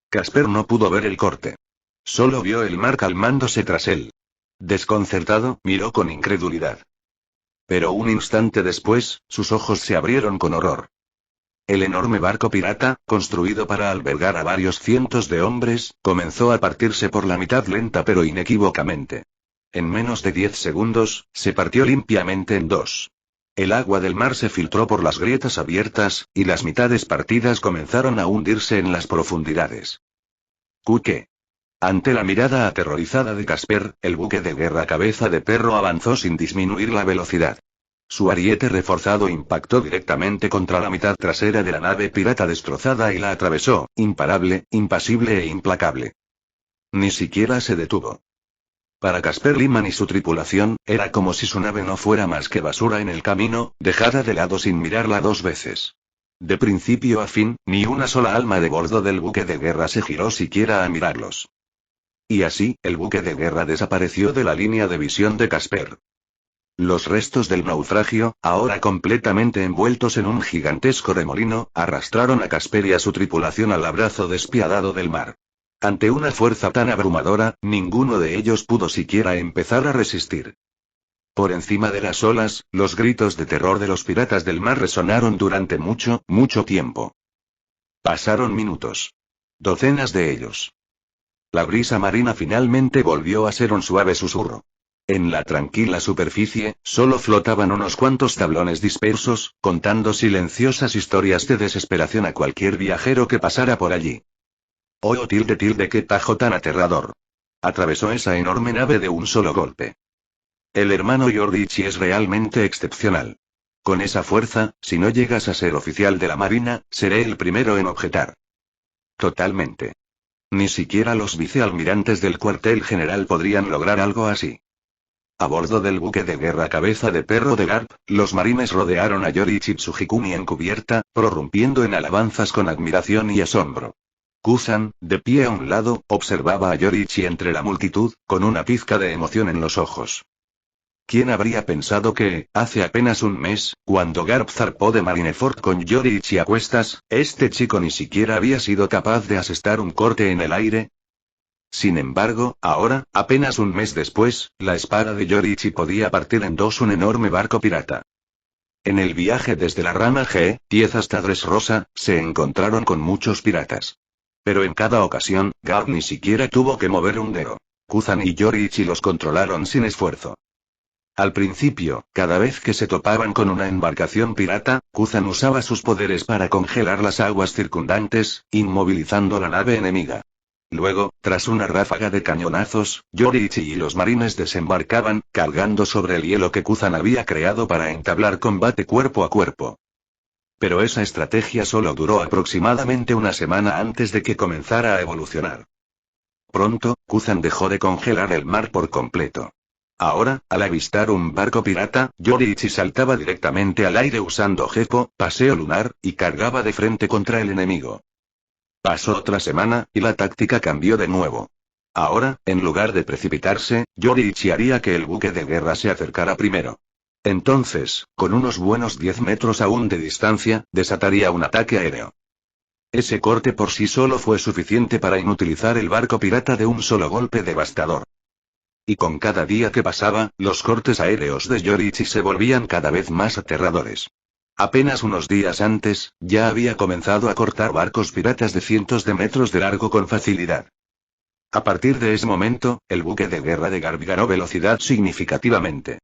Casper no pudo ver el corte. Solo vio el mar calmándose tras él. Desconcertado, miró con incredulidad. Pero un instante después, sus ojos se abrieron con horror. El enorme barco pirata, construido para albergar a varios cientos de hombres, comenzó a partirse por la mitad lenta pero inequívocamente. En menos de 10 segundos, se partió limpiamente en dos. El agua del mar se filtró por las grietas abiertas, y las mitades partidas comenzaron a hundirse en las profundidades. ¿Qué? Ante la mirada aterrorizada de Casper, el buque de guerra Cabeza de Perro avanzó sin disminuir la velocidad. Su ariete reforzado impactó directamente contra la mitad trasera de la nave pirata destrozada y la atravesó, imparable, impasible e implacable. Ni siquiera se detuvo. Para Casper Liman y su tripulación, era como si su nave no fuera más que basura en el camino, dejada de lado sin mirarla dos veces. De principio a fin, ni una sola alma de bordo del buque de guerra se giró siquiera a mirarlos. Y así, el buque de guerra desapareció de la línea de visión de Casper. Los restos del naufragio, ahora completamente envueltos en un gigantesco remolino, arrastraron a Casper y a su tripulación al abrazo despiadado del mar. Ante una fuerza tan abrumadora, ninguno de ellos pudo siquiera empezar a resistir. Por encima de las olas, los gritos de terror de los piratas del mar resonaron durante mucho, mucho tiempo. Pasaron minutos. Docenas de ellos. La brisa marina finalmente volvió a ser un suave susurro. En la tranquila superficie, solo flotaban unos cuantos tablones dispersos, contando silenciosas historias de desesperación a cualquier viajero que pasara por allí. Oh, qué tajo tan aterrador. Atravesó esa enorme nave de un solo golpe. El hermano Yordichi es realmente excepcional. Con esa fuerza, si no llegas a ser oficial de la Marina, seré el primero en objetar. Totalmente. Ni siquiera los vicealmirantes del cuartel general podrían lograr algo así. A bordo del buque de guerra Cabeza de Perro de Garp, los marines rodearon a Yoriichi Tsujikuni en cubierta, prorrumpiendo en alabanzas con admiración y asombro. Kuzan, de pie a un lado, observaba a Yoriichi entre la multitud, con una pizca de emoción en los ojos. ¿Quién habría pensado que, hace apenas un mes, cuando Garp zarpó de Marineford con Yoriichi a cuestas, este chico ni siquiera había sido capaz de asestar un corte en el aire? Sin embargo, ahora, apenas un mes después, la espada de Yoriichi podía partir en dos un enorme barco pirata. En el viaje desde la rama G-10 hasta Dressrosa, se encontraron con muchos piratas. Pero en cada ocasión, Garp ni siquiera tuvo que mover un dedo. Kuzan y Yoriichi los controlaron sin esfuerzo. Al principio, cada vez que se topaban con una embarcación pirata, Kuzan usaba sus poderes para congelar las aguas circundantes, inmovilizando la nave enemiga. Luego, tras una ráfaga de cañonazos, Yoriichi y los marines desembarcaban, cargando sobre el hielo que Kuzan había creado para entablar combate cuerpo a cuerpo. Pero esa estrategia solo duró aproximadamente una semana antes de que comenzara a evolucionar. Pronto, Kuzan dejó de congelar el mar por completo. Ahora, al avistar un barco pirata, Yoriichi saltaba directamente al aire usando Geppo, paseo lunar, y cargaba de frente contra el enemigo. Pasó otra semana, y la táctica cambió de nuevo. Ahora, en lugar de precipitarse, Yoriichi haría que el buque de guerra se acercara primero. Entonces, con unos buenos 10 metros aún de distancia, desataría un ataque aéreo. Ese corte por sí solo fue suficiente para inutilizar el barco pirata de un solo golpe devastador. Y con cada día que pasaba, los cortes aéreos de Yoriichi se volvían cada vez más aterradores. Apenas unos días antes, ya había comenzado a cortar barcos piratas de cientos de metros de largo con facilidad. A partir de ese momento, el buque de guerra de Garp ganó velocidad significativamente.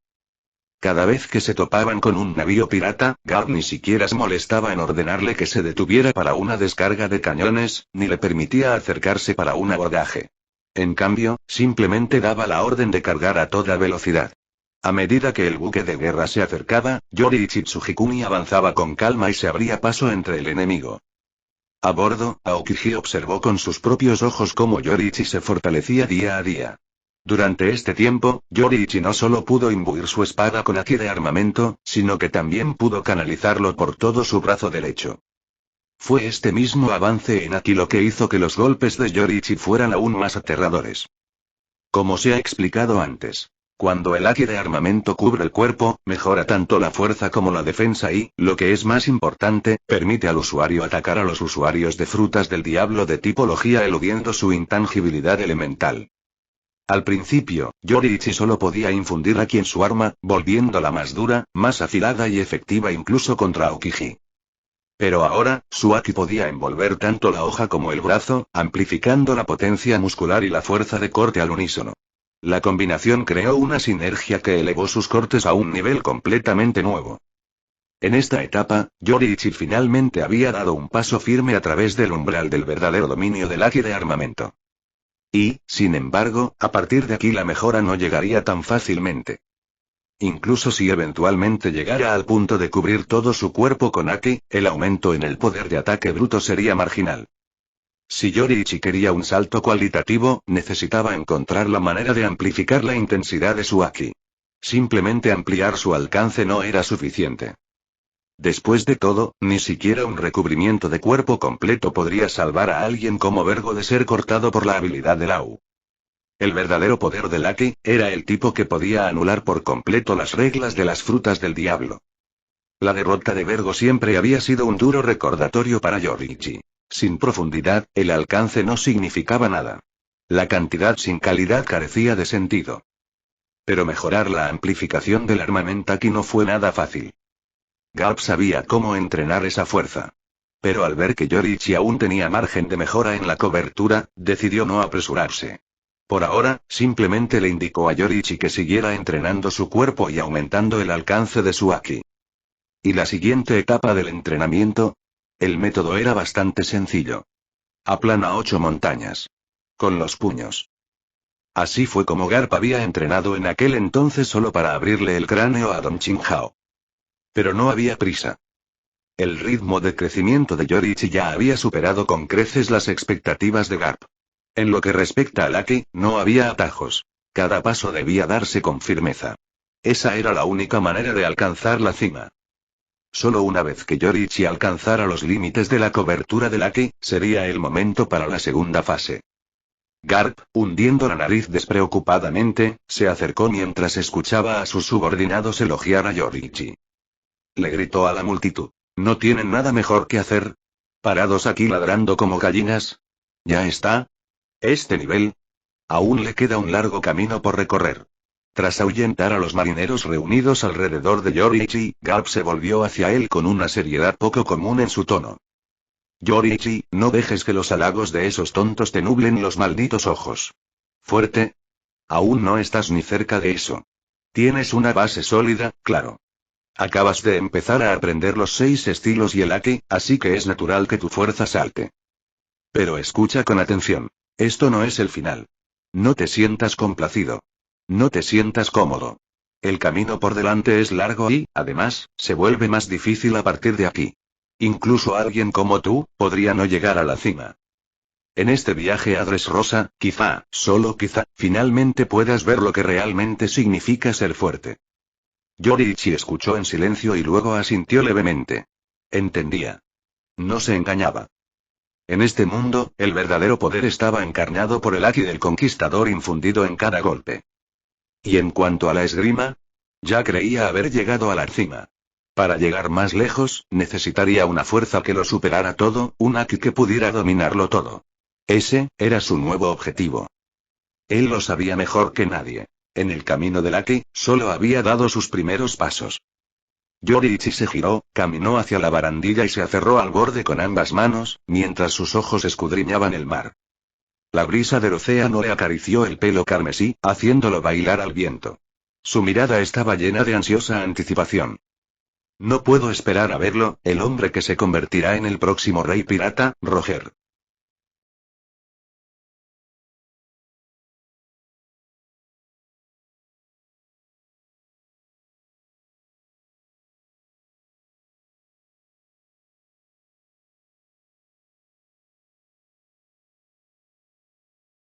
Cada vez que se topaban con un navío pirata, Garp ni siquiera se molestaba en ordenarle que se detuviera para una descarga de cañones, ni le permitía acercarse para un abordaje. En cambio, simplemente daba la orden de cargar a toda velocidad. A medida que el buque de guerra se acercaba, Yoriichi Tsujikuni avanzaba con calma y se abría paso entre el enemigo. A bordo, Aokiji observó con sus propios ojos cómo Yoriichi se fortalecía día a día. Durante este tiempo, Yoriichi no solo pudo imbuir su espada con haki de armamento, sino que también pudo canalizarlo por todo su brazo derecho. Fue este mismo avance en haki lo que hizo que los golpes de Yoriichi fueran aún más aterradores. Como se ha explicado antes, Cuando el Haki de armamento cubre el cuerpo, mejora tanto la fuerza como la defensa y, lo que es más importante, permite al usuario atacar a los usuarios de frutas del diablo de tipología eludiendo su intangibilidad elemental. Al principio, Yoriichi solo podía infundir Haki en su arma, volviéndola más dura, más afilada y efectiva incluso contra Aokiji. Pero ahora, su Haki podía envolver tanto la hoja como el brazo, amplificando la potencia muscular y la fuerza de corte al unísono. La combinación creó una sinergia que elevó sus cortes a un nivel completamente nuevo. En esta etapa, Yoriichi finalmente había dado un paso firme a través del umbral del verdadero dominio del Haki de armamento. Y, sin embargo, a partir de aquí la mejora no llegaría tan fácilmente. Incluso si eventualmente llegara al punto de cubrir todo su cuerpo con Haki, el aumento en el poder de ataque bruto sería marginal. Si Yoriichi quería un salto cualitativo, necesitaba encontrar la manera de amplificar la intensidad de su Haki. Simplemente ampliar su alcance no era suficiente. Después de todo, ni siquiera un recubrimiento de cuerpo completo podría salvar a alguien como Vergo de ser cortado por la habilidad de Lau. El verdadero poder del Haki era el tipo que podía anular por completo las reglas de las frutas del diablo. La derrota de Vergo siempre había sido un duro recordatorio para Yoriichi. Sin profundidad, el alcance no significaba nada. La cantidad sin calidad carecía de sentido. Pero mejorar la amplificación del armamento Haki no fue nada fácil. Garp sabía cómo entrenar esa fuerza. Pero al ver que Yoriichi aún tenía margen de mejora en la cobertura, decidió no apresurarse. Por ahora, simplemente le indicó a Yoriichi que siguiera entrenando su cuerpo y aumentando el alcance de su Haki. ¿Y la siguiente etapa del entrenamiento? El método era bastante sencillo. Aplana 8 montañas. Con los puños. Así fue como Garp había entrenado en aquel entonces solo para abrirle el cráneo a Don Chinghao. Pero no había prisa. El ritmo de crecimiento de Yoriichi ya había superado con creces las expectativas de Garp. En lo que respecta al Haki, no había atajos. Cada paso debía darse con firmeza. Esa era la única manera de alcanzar la cima. Solo una vez que Yoriichi alcanzara los límites de la cobertura del Haki, sería el momento para la segunda fase. Garp, hundiendo la nariz despreocupadamente, se acercó mientras escuchaba a sus subordinados elogiar a Yoriichi. Le gritó a la multitud. ¿No tienen nada mejor que hacer? ¿Parados aquí ladrando como gallinas? ¿Ya está? ¿Este nivel? Aún le queda un largo camino por recorrer. Tras ahuyentar a los marineros reunidos alrededor de Yoriichi, Garp se volvió hacia él con una seriedad poco común en su tono. Yoriichi, no dejes que los halagos de esos tontos te nublen los malditos ojos. ¿Fuerte? Aún no estás ni cerca de eso. Tienes una base sólida, claro. Acabas de empezar a aprender los 6 estilos y el Haki, así que es natural que tu fuerza salte. Pero escucha con atención. Esto no es el final. No te sientas complacido. No te sientas cómodo. El camino por delante es largo y, además, se vuelve más difícil a partir de aquí. Incluso alguien como tú, podría no llegar a la cima. En este viaje a Dressrosa, quizá, solo quizá, finalmente puedas ver lo que realmente significa ser fuerte. Yoriichi escuchó en silencio y luego asintió levemente. Entendía. No se engañaba. En este mundo, el verdadero poder estaba encarnado por el Haki del conquistador infundido en cada golpe. Y en cuanto a la esgrima, ya creía haber llegado a la cima. Para llegar más lejos, necesitaría una fuerza que lo superara todo, un Haki que pudiera dominarlo todo. Ese, era su nuevo objetivo. Él lo sabía mejor que nadie. En el camino del Haki, solo había dado sus primeros pasos. Yoriichi se giró, caminó hacia la barandilla y se aferró al borde con ambas manos, mientras sus ojos escudriñaban el mar. La brisa del océano le acarició el pelo carmesí, haciéndolo bailar al viento. Su mirada estaba llena de ansiosa anticipación. No puedo esperar a verlo, el hombre que se convertirá en el próximo rey pirata, Roger.